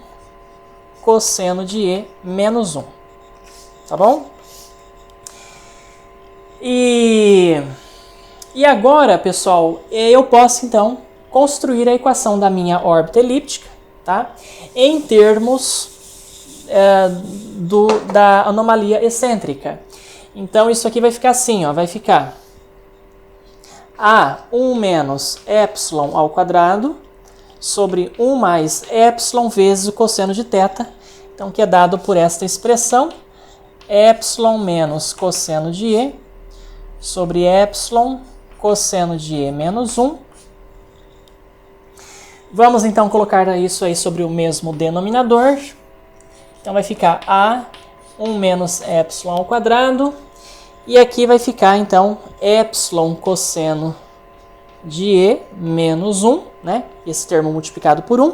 A: cosseno de E menos 1. Tá bom? E agora, pessoal, eu posso então construir a equação da minha órbita elíptica, tá? Em termos da anomalia excêntrica. Então isso aqui vai ficar assim, ó, vai ficar A1 menos epsilon ao quadrado sobre 1 mais epsilon vezes o cosseno de θ, então que é dado por esta expressão, epsilon menos cosseno de E sobre epsilon cosseno de E menos 1. Vamos então colocar isso aí sobre o mesmo denominador. Então vai ficar A1 menos epsilon ao quadrado. E aqui vai ficar então epsilon cosseno de E menos 1, né? Esse termo multiplicado por 1,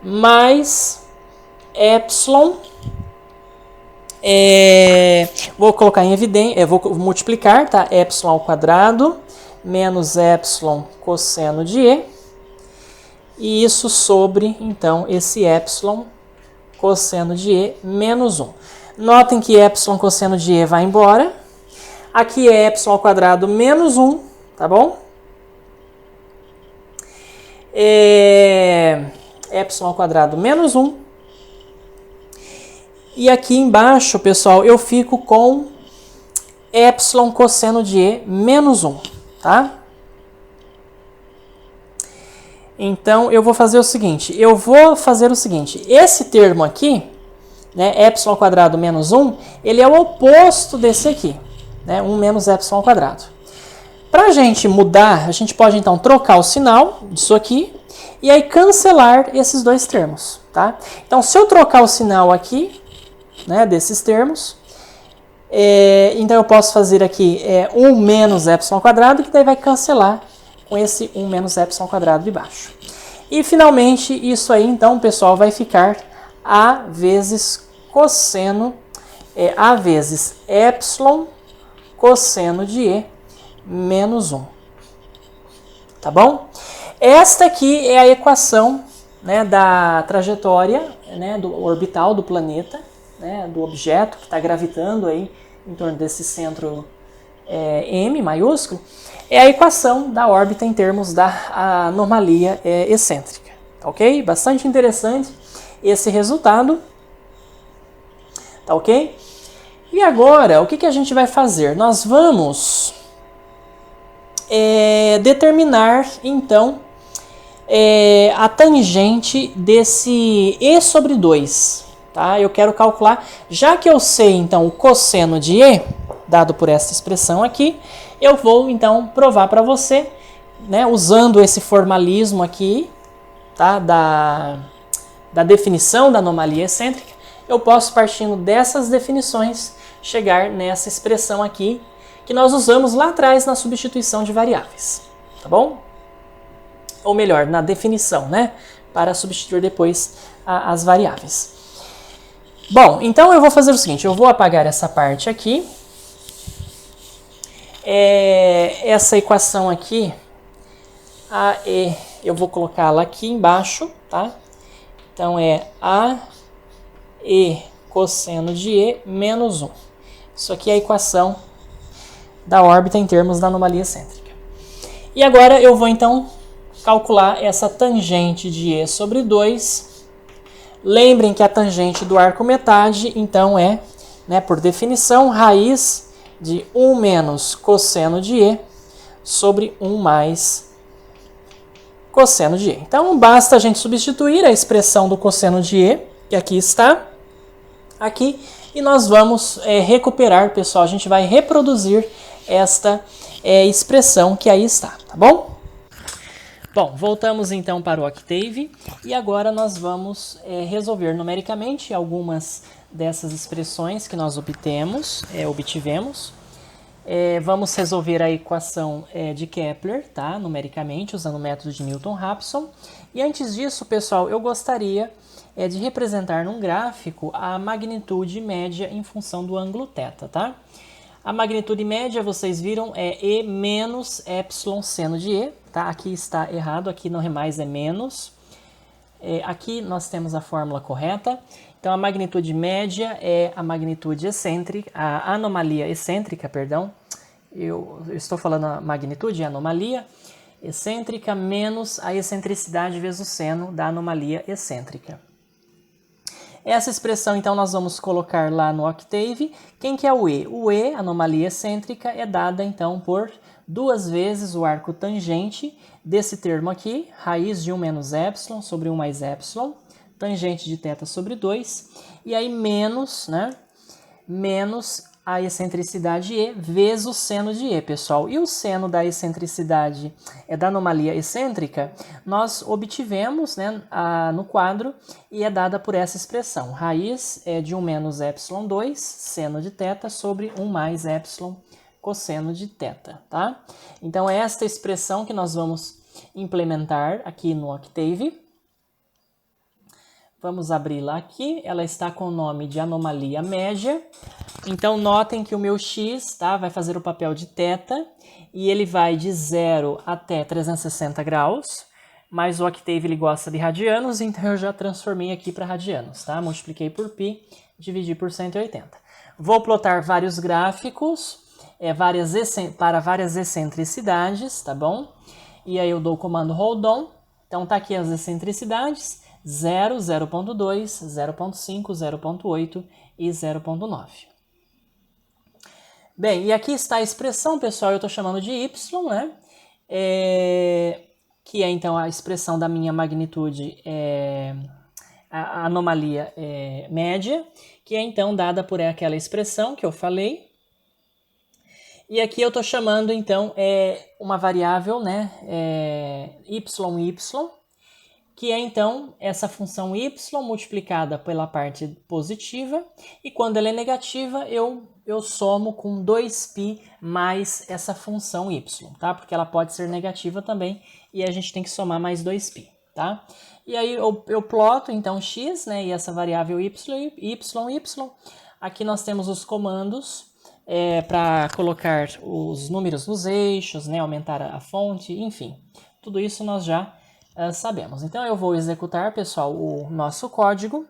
A: mais epsilon. Vou colocar em evidência, vou multiplicar, tá? Epsilon ao quadrado menos epsilon cosseno de E, e isso sobre, então, esse epsilon cosseno de E menos 1. Notem que epsilon cosseno de E vai embora. Aqui é epsilon ao quadrado menos 1, tá bom? Epsilon ao quadrado menos 1. E aqui embaixo, pessoal, eu fico com epsilon cosseno de E menos 1, tá? Então, eu vou fazer o seguinte, esse termo aqui, né, epsilon ao quadrado menos 1, ele é o oposto desse aqui, né, 1 menos epsilon ao quadrado. Para a gente mudar, a gente pode então trocar o sinal disso aqui e aí cancelar esses dois termos, tá? Então, se eu trocar o sinal aqui, né, desses termos, então eu posso fazer aqui 1 menos epsilon ao quadrado, que daí vai cancelar com esse 1 menos epsilon ao quadrado de baixo. E finalmente isso aí então, pessoal, vai ficar A vezes cosseno, A vezes epsilon cosseno de E menos 1. Tá bom? Esta aqui é a equação, né, da trajetória, né, do orbital do planeta, né, do objeto que está gravitando aí em torno desse centro M maiúsculo, é a equação da órbita em termos da anomalia excêntrica. Ok? Bastante interessante esse resultado. Tá ok? E agora, o que a gente vai fazer? Nós vamos determinar, então, a tangente desse E sobre 2. Tá? Eu quero calcular, já que eu sei então o cosseno de E, dado por essa expressão aqui, eu vou então provar para você, né, usando esse formalismo aqui, tá, da definição da anomalia excêntrica, eu posso, partindo dessas definições, chegar nessa expressão aqui, que nós usamos lá atrás na substituição de variáveis, tá bom? Ou melhor, na definição, né, para substituir depois as variáveis. Bom, então eu vou fazer o seguinte, eu vou apagar essa parte aqui. Essa equação aqui, AE, eu vou colocá-la aqui embaixo, tá? Então é AE cosseno de E menos 1. Isso aqui é a equação da órbita em termos da anomalia excêntrica. E agora eu vou então calcular essa tangente de E sobre 2. Lembrem que a tangente do arco metade, então é, né, por definição, raiz de 1 menos cosseno de E sobre 1 mais cosseno de E. Então, basta a gente substituir a expressão do cosseno de E, que aqui está, aqui, e nós vamos recuperar, pessoal, a gente vai reproduzir esta expressão que aí está, tá bom? Bom, voltamos então para o Octave, e agora nós vamos resolver numericamente algumas dessas expressões que nós obtivemos. Vamos resolver a equação de Kepler, tá? Numericamente, usando o método de Newton-Raphson. E antes disso, pessoal, eu gostaria de representar num gráfico a magnitude média em função do ângulo θ, tá? A magnitude média, vocês viram, é E menos epsilon seno de E, tá? Aqui está errado, aqui não é mais, é menos. Aqui nós temos a fórmula correta. Então, a magnitude média é a magnitude excêntrica, a anomalia excêntrica, perdão. Eu estou falando a magnitude, a anomalia excêntrica menos a excentricidade vezes o seno da anomalia excêntrica. Essa expressão, então, nós vamos colocar lá no Octave. Quem que é o E? O E, anomalia excêntrica, é dada, então, por 2 vezes o arco tangente desse termo aqui, raiz de 1 menos epsilon sobre 1 mais epsilon, tangente de θ sobre 2, e aí menos, né, menos a excentricidade E vezes o seno de E, pessoal. E o seno da excentricidade da anomalia excêntrica, nós obtivemos, né, no quadro, e é dada por essa expressão. Raiz de 1 menos epsilon 2, seno de θ, sobre 1 mais epsilon cosseno de θ, tá? Então, é esta expressão que nós vamos implementar aqui no Octave. Vamos abri-la aqui, ela está com o nome de anomalia média. Então, notem que o meu x, tá, vai fazer o papel de θ, e ele vai de 0 até 360 graus, mas o Octave ele gosta de radianos, então eu já transformei aqui para radianos, tá? Multipliquei por π, dividi por 180. Vou plotar vários gráficos para várias excentricidades, tá bom? E aí eu dou o comando hold on, então tá aqui as excentricidades, 0, 0.2, 0.5, 0.8 e 0.9. Bem, e aqui está a expressão, pessoal, eu estou chamando de y, né? Que é então a expressão da minha magnitude, a anomalia média, que é então dada por aquela expressão que eu falei. E aqui eu estou chamando então uma variável, né, y, que é então essa função y multiplicada pela parte positiva, e quando ela é negativa eu somo com 2π mais essa função y, tá? Porque ela pode ser negativa também, e a gente tem que somar mais 2π, tá? E aí eu ploto então x, né, e essa variável y. Aqui nós temos os comandos para colocar os números nos eixos, né, aumentar a fonte, enfim. Tudo isso nós já sabemos. Então eu vou executar, pessoal, o nosso código,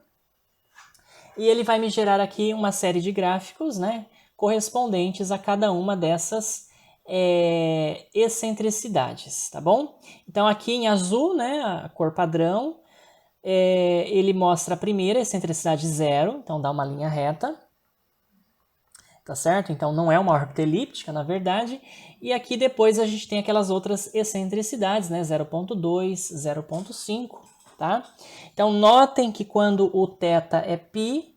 A: e ele vai me gerar aqui uma série de gráficos, né, correspondentes a cada uma dessas excentricidades, tá bom? Então aqui em azul, né, a cor padrão, ele mostra a primeira excentricidade 0, então dá uma linha reta, tá certo? Então não é uma órbita elíptica, na verdade. E aqui depois a gente tem aquelas outras excentricidades, né? 0.2, 0.5, tá? Então notem que quando o θ é π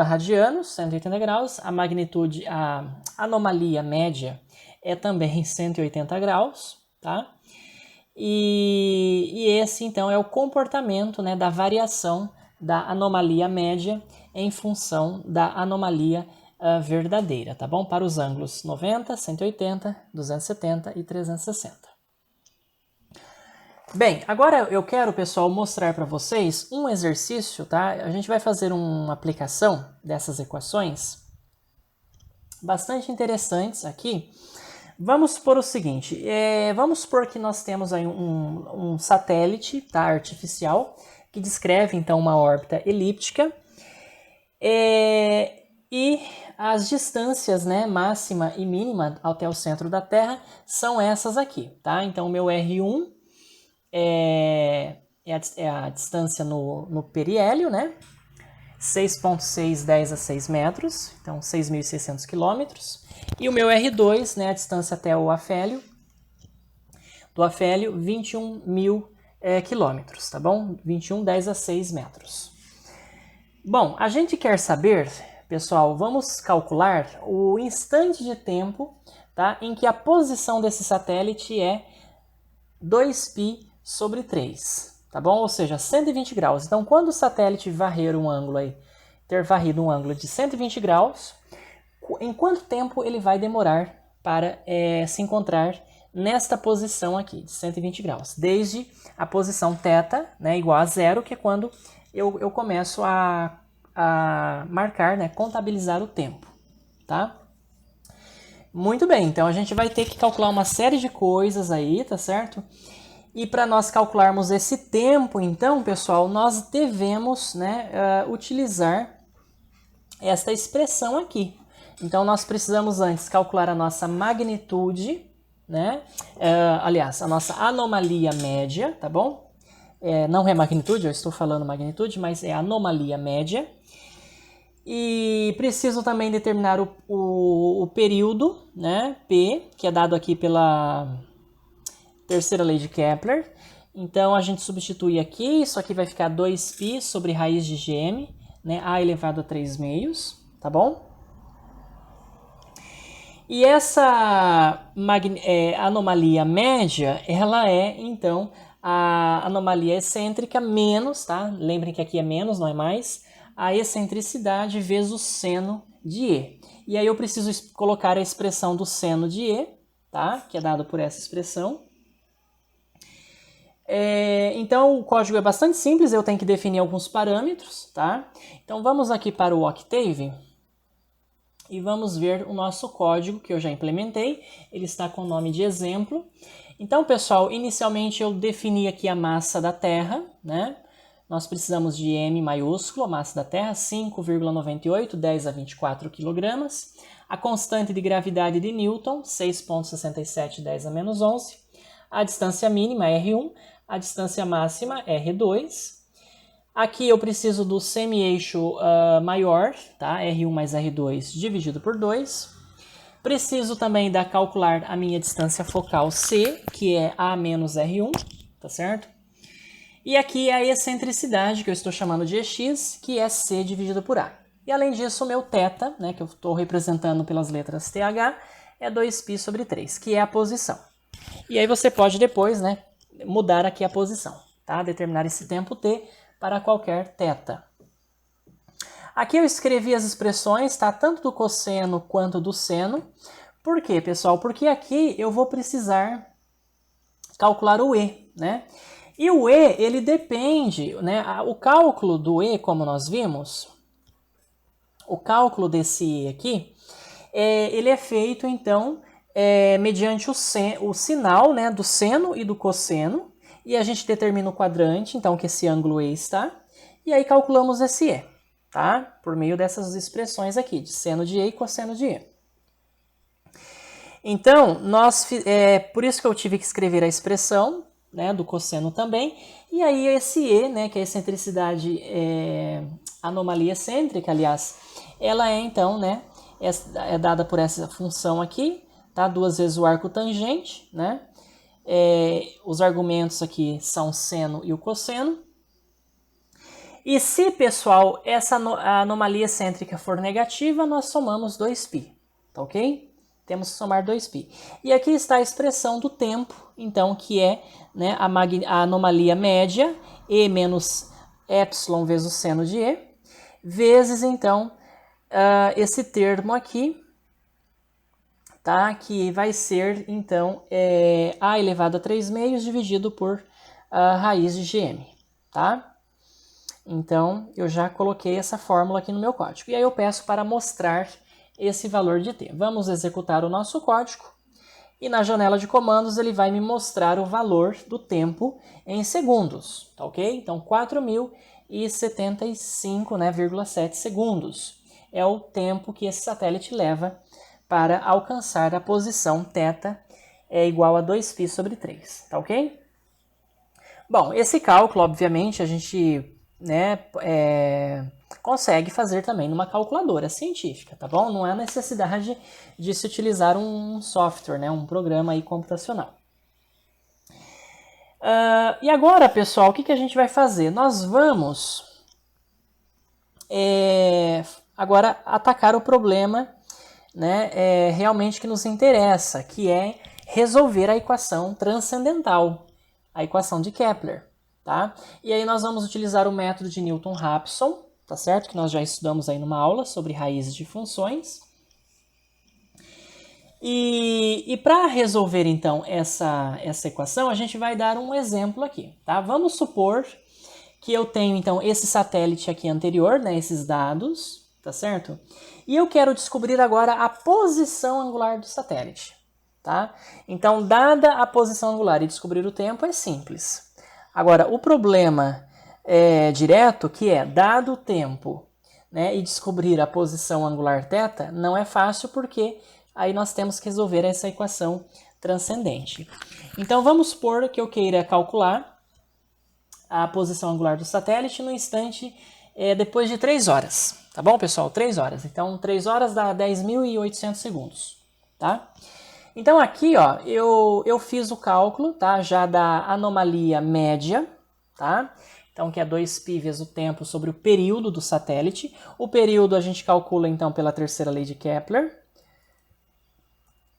A: radianos, 180 graus, a magnitude, a anomalia média é também 180 graus, tá? E esse, então, é o comportamento, né, da variação da anomalia média em função da anomalia verdadeira, tá bom? Para os ângulos 90, 180, 270 e 360. Bem, agora eu quero, pessoal, mostrar para vocês um exercício, tá? A gente vai fazer uma aplicação dessas equações bastante interessantes aqui. Vamos supor o seguinte, vamos supor que nós temos aí um satélite, tá, artificial, que descreve então uma órbita elíptica, e as distâncias, né, máxima e mínima até o centro da Terra são essas aqui, tá? Então o meu R1 é a distância no periélio, né? 6.610 a 6 metros, então 6.600 quilômetros. E o meu R2, né, a distância até o afélio, do afélio, 21.000 quilômetros, tá bom? 21.10 a 6 metros. Bom, a gente quer saber, pessoal, vamos calcular o instante de tempo, tá, em que a posição desse satélite é 2π sobre 3, tá bom? Ou seja, 120 graus. Então, quando o satélite varrer um ângulo aí, ter varrido um ângulo de 120 graus, em quanto tempo ele vai demorar para se encontrar nesta posição aqui, de 120 graus? Desde a posição θ, né, igual a zero, que é quando eu começo a marcar, né, contabilizar o tempo, tá? Muito bem, então a gente vai ter que calcular uma série de coisas aí, tá certo? E para nós calcularmos esse tempo, então, pessoal, nós devemos, né, utilizar esta expressão aqui. Então, nós precisamos antes calcular a nossa magnitude, né? Aliás, a nossa anomalia média, tá bom? Não é magnitude, eu estou falando magnitude, mas é anomalia média. E preciso também determinar o período, né? P, que é dado aqui pela terceira lei de Kepler. Então, a gente substitui aqui, isso aqui vai ficar 2π sobre raiz de gm, né? A elevado a 3 meios, tá bom? E essa anomalia média, ela é, então, a anomalia excêntrica menos, tá? Lembrem que aqui é menos, não é mais, a excentricidade vezes o seno de E. E aí eu preciso colocar a expressão do seno de E, tá? Que é dado por essa expressão. Então o código é bastante simples, eu tenho que definir alguns parâmetros, tá? Então vamos aqui para o Octave e vamos ver o nosso código que eu já implementei. Ele está com o nome de exemplo. Então, pessoal, inicialmente eu defini aqui a massa da Terra, né? Nós precisamos de M maiúsculo, a massa da Terra, 5,98, 10 a 24 kg. A constante de gravidade de Newton, 6,67, 10 a menos 11. A distância mínima, R1. A distância máxima, R2. Aqui eu preciso do semi-eixo maior, tá? R1 mais R2 dividido por 2. Preciso também calcular a minha distância focal C, que é A menos R1, tá certo? E aqui é a excentricidade, que eu estou chamando de EX, que é C dividido por A. E além disso, o meu θ, né, que eu estou representando pelas letras TH, é 2π sobre 3, que é a posição. E aí você pode depois, né, mudar aqui a posição, tá? Determinar esse tempo t para qualquer θ. Aqui eu escrevi as expressões, tá? Tanto do cosseno quanto do seno. Por quê, pessoal? Porque aqui eu vou precisar calcular o E, né? E o E, ele depende, né? O cálculo do E, como nós vimos, o cálculo desse E aqui, ele é feito, então, mediante o sinal, né, do seno e do cosseno, e a gente determina o quadrante, então, que esse ângulo E está, e aí calculamos esse E, tá? Por meio dessas expressões aqui, de seno de E e cosseno de E. Então, por isso que eu tive que escrever a expressão, né, do cosseno também, e aí esse E, né, que é a excentricidade, anomalia excêntrica, aliás, ela é, então, né, é dada por essa função aqui, tá? 2 vezes o arco tangente, né? Os argumentos aqui são o seno e o cosseno. E se, pessoal, essa anomalia excêntrica for negativa, nós somamos 2π, tá ok? Temos que somar 2π. E aqui está a expressão do tempo, então, que é, né, a anomalia média, E menos epsilon vezes o seno de E, vezes, então, esse termo aqui, tá? Que vai ser, então, A elevado a 3 meios dividido por raiz de GM, tá? Então, eu já coloquei essa fórmula aqui no meu código. E aí eu peço para mostrar esse valor de T. Vamos executar o nosso código. E na janela de comandos ele vai me mostrar o valor do tempo em segundos, tá ok? Então, 4.075, né, 0,7 segundos é o tempo que esse satélite leva para alcançar a posição θ igual a 2π sobre 3, tá ok? Bom, esse cálculo, obviamente, a gente, né, consegue fazer também numa calculadora científica, tá bom? Não há necessidade de se utilizar um software, né, um programa aí computacional. E agora, pessoal, o que a gente vai fazer? Nós vamos agora atacar o problema, né, realmente que nos interessa, que é resolver a equação transcendental, a equação de Kepler, tá? E aí nós vamos utilizar o método de Newton-Raphson, tá certo? Que nós já estudamos aí numa aula sobre raízes de funções. E para resolver, então, essa equação, a gente vai dar um exemplo aqui, tá? Vamos supor que eu tenho, então, esse satélite aqui anterior, né? Esses dados, tá certo? E eu quero descobrir agora a posição angular do satélite, tá? Então, dada a posição angular e descobrir o tempo é simples. Agora, o problema direto, que é dado o tempo, né, e descobrir a posição angular θ, não é fácil porque aí nós temos que resolver essa equação transcendente. Então, vamos supor que eu queira calcular a posição angular do satélite no instante depois de 3 horas. Tá bom, pessoal? 3 horas. Então, 3 horas dá 10.800 segundos, tá? Então, aqui, ó, eu fiz o cálculo, tá? Já da anomalia média, tá? Então, que é 2π vezes o tempo sobre o período do satélite. O período a gente calcula, então, pela terceira lei de Kepler.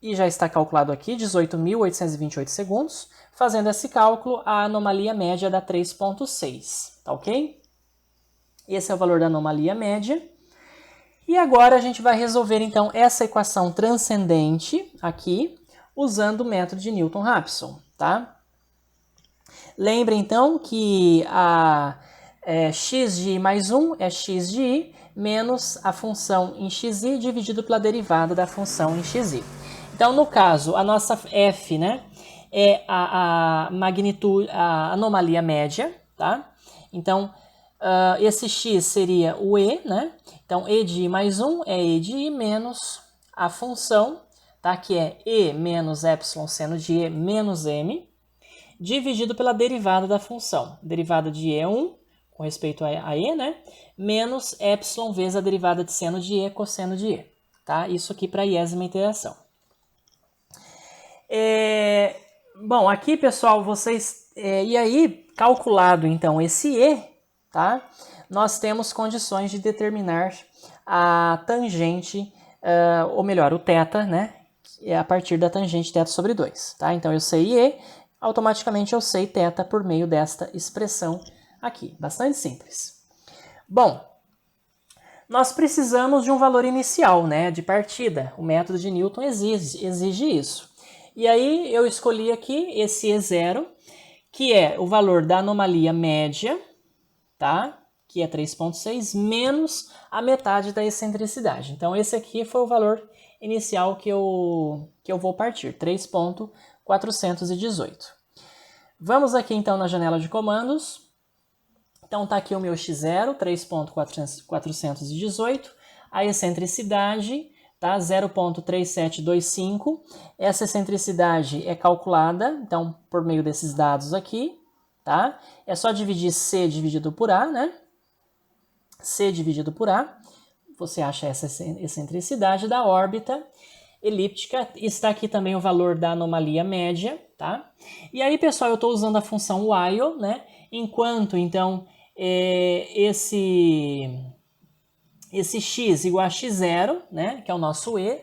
A: E já está calculado aqui, 18.828 segundos. Fazendo esse cálculo, a anomalia média dá 3,6, tá ok? Esse é o valor da anomalia média. E agora a gente vai resolver, então, essa equação transcendente aqui, usando o método de Newton-Raphson, tá? Lembre, então, que a x de i mais 1 é x de i menos a função em xi dividido pela derivada da função em xi. Então, no caso, a nossa f, né, é a magnitude, a anomalia média, tá? Então, esse x seria o e, né? Então, e de i mais 1 é e de i menos a função, tá? Que é e menos epsilon seno de e menos m, dividido pela derivada da função. Derivada de e é 1, com respeito a e, né? Menos epsilon vezes a derivada de seno de e cosseno de e, tá? Isso aqui para a iésima interação. Bom, aqui, pessoal, vocês... e aí, calculado, então, esse e, tá? Nós temos condições de determinar a tangente, ou melhor, o θ, né? A partir da tangente θ sobre 2, tá? Então, eu sei e, automaticamente eu sei θ por meio desta expressão aqui. Bastante simples. Bom, nós precisamos de um valor inicial, né? De partida. O método de Newton exige isso. E aí, eu escolhi aqui esse E0, que é o valor da anomalia média, tá? Que é 3,6, menos a metade da excentricidade. Então, esse aqui foi o valor inicial que eu vou partir, 3,418. Vamos aqui, então, na janela de comandos. Então, tá aqui o meu x0, 3,418. A excentricidade, tá? 0,3725. Essa excentricidade é calculada, então, por meio desses dados aqui, tá? É só dividir C dividido por A, né? C dividido por A, você acha essa excentricidade da órbita elíptica. Está aqui também o valor da anomalia média, tá? E aí, pessoal, eu estou usando a função while, né? Enquanto, então, esse x igual a x0, né? Que é o nosso e,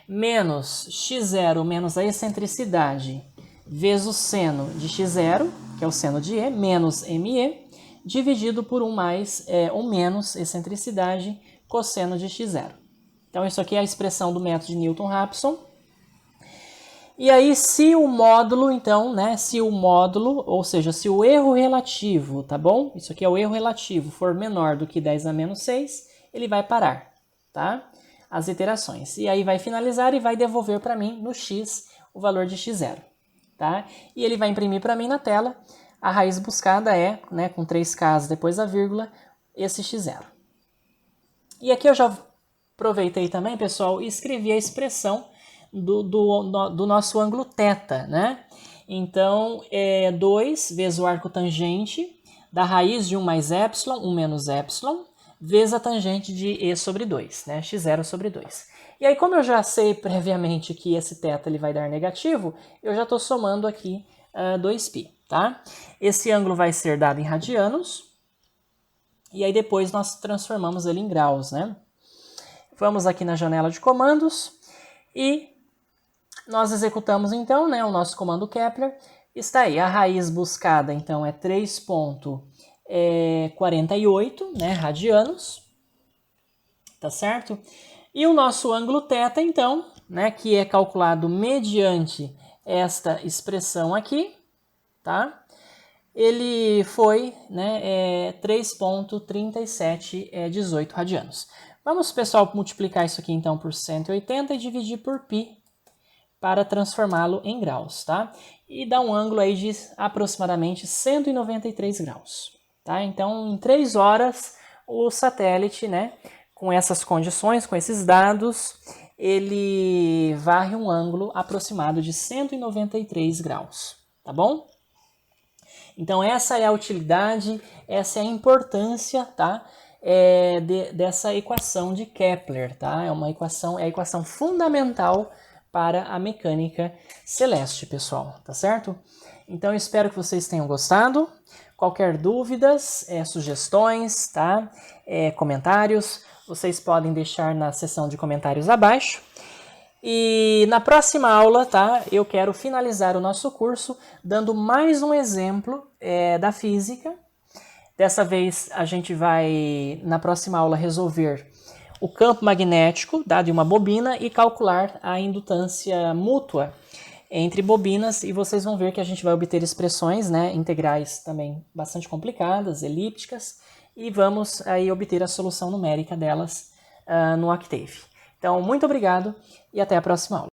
A: menos x0 menos a excentricidade vezes o seno de x0, que é o seno de E, menos ME, dividido por 1 mais 1 menos excentricidade cosseno de x0. Então, isso aqui é a expressão do método de Newton-Raphson. E aí, se o módulo, então, né, se o módulo, ou seja, se o erro relativo, tá bom? Isso aqui é o erro relativo, for menor do que 10 a menos 6, ele vai parar, tá? As iterações. E aí vai finalizar e vai devolver para mim no x o valor de x0, tá? E ele vai imprimir para mim na tela. A raiz buscada é, né, com 3 casas depois da vírgula, esse x0. E aqui eu já aproveitei também, pessoal, e escrevi a expressão do nosso ângulo θ, né? Então, 2 vezes o arco tangente da raiz de 1 mais epsilon, 1 menos epsilon, vezes a tangente de E sobre 2, né? x0 sobre 2. E aí, como eu já sei previamente que esse θ ele vai dar negativo, eu já estou somando aqui 2π, tá? Esse ângulo vai ser dado em radianos, e aí depois nós transformamos ele em graus, né? Vamos aqui na janela de comandos e nós executamos então, né, o nosso comando Kepler. Está aí, a raiz buscada então é 3,48, né, radianos, tá certo? E o nosso ângulo θ então, né, que é calculado mediante esta expressão aqui, tá? Ele foi, né, 3,3718 radianos. Vamos, pessoal, multiplicar isso aqui então por 180 e dividir por π para transformá-lo em graus, tá? E dá um ângulo aí de aproximadamente 193 graus, tá? Então, em 3 horas, o satélite, né, com essas condições, com esses dados, ele varre um ângulo aproximado de 193 graus, tá bom? Então, essa é a utilidade, essa é a importância, tá? Dessa equação de Kepler, tá? É a equação fundamental para a mecânica celeste, pessoal, tá certo? Então, eu espero que vocês tenham gostado. Qualquer dúvidas, sugestões, tá? Comentários, vocês podem deixar na seção de comentários abaixo. E na próxima aula, tá, eu quero finalizar o nosso curso dando mais um exemplo da física. Dessa vez a gente vai, na próxima aula, resolver o campo magnético dado em uma bobina e calcular a indutância mútua entre bobinas. E vocês vão ver que a gente vai obter expressões, né, integrais também bastante complicadas, elípticas, e vamos aí obter a solução numérica delas no Octave. Então, muito obrigado e até a próxima aula.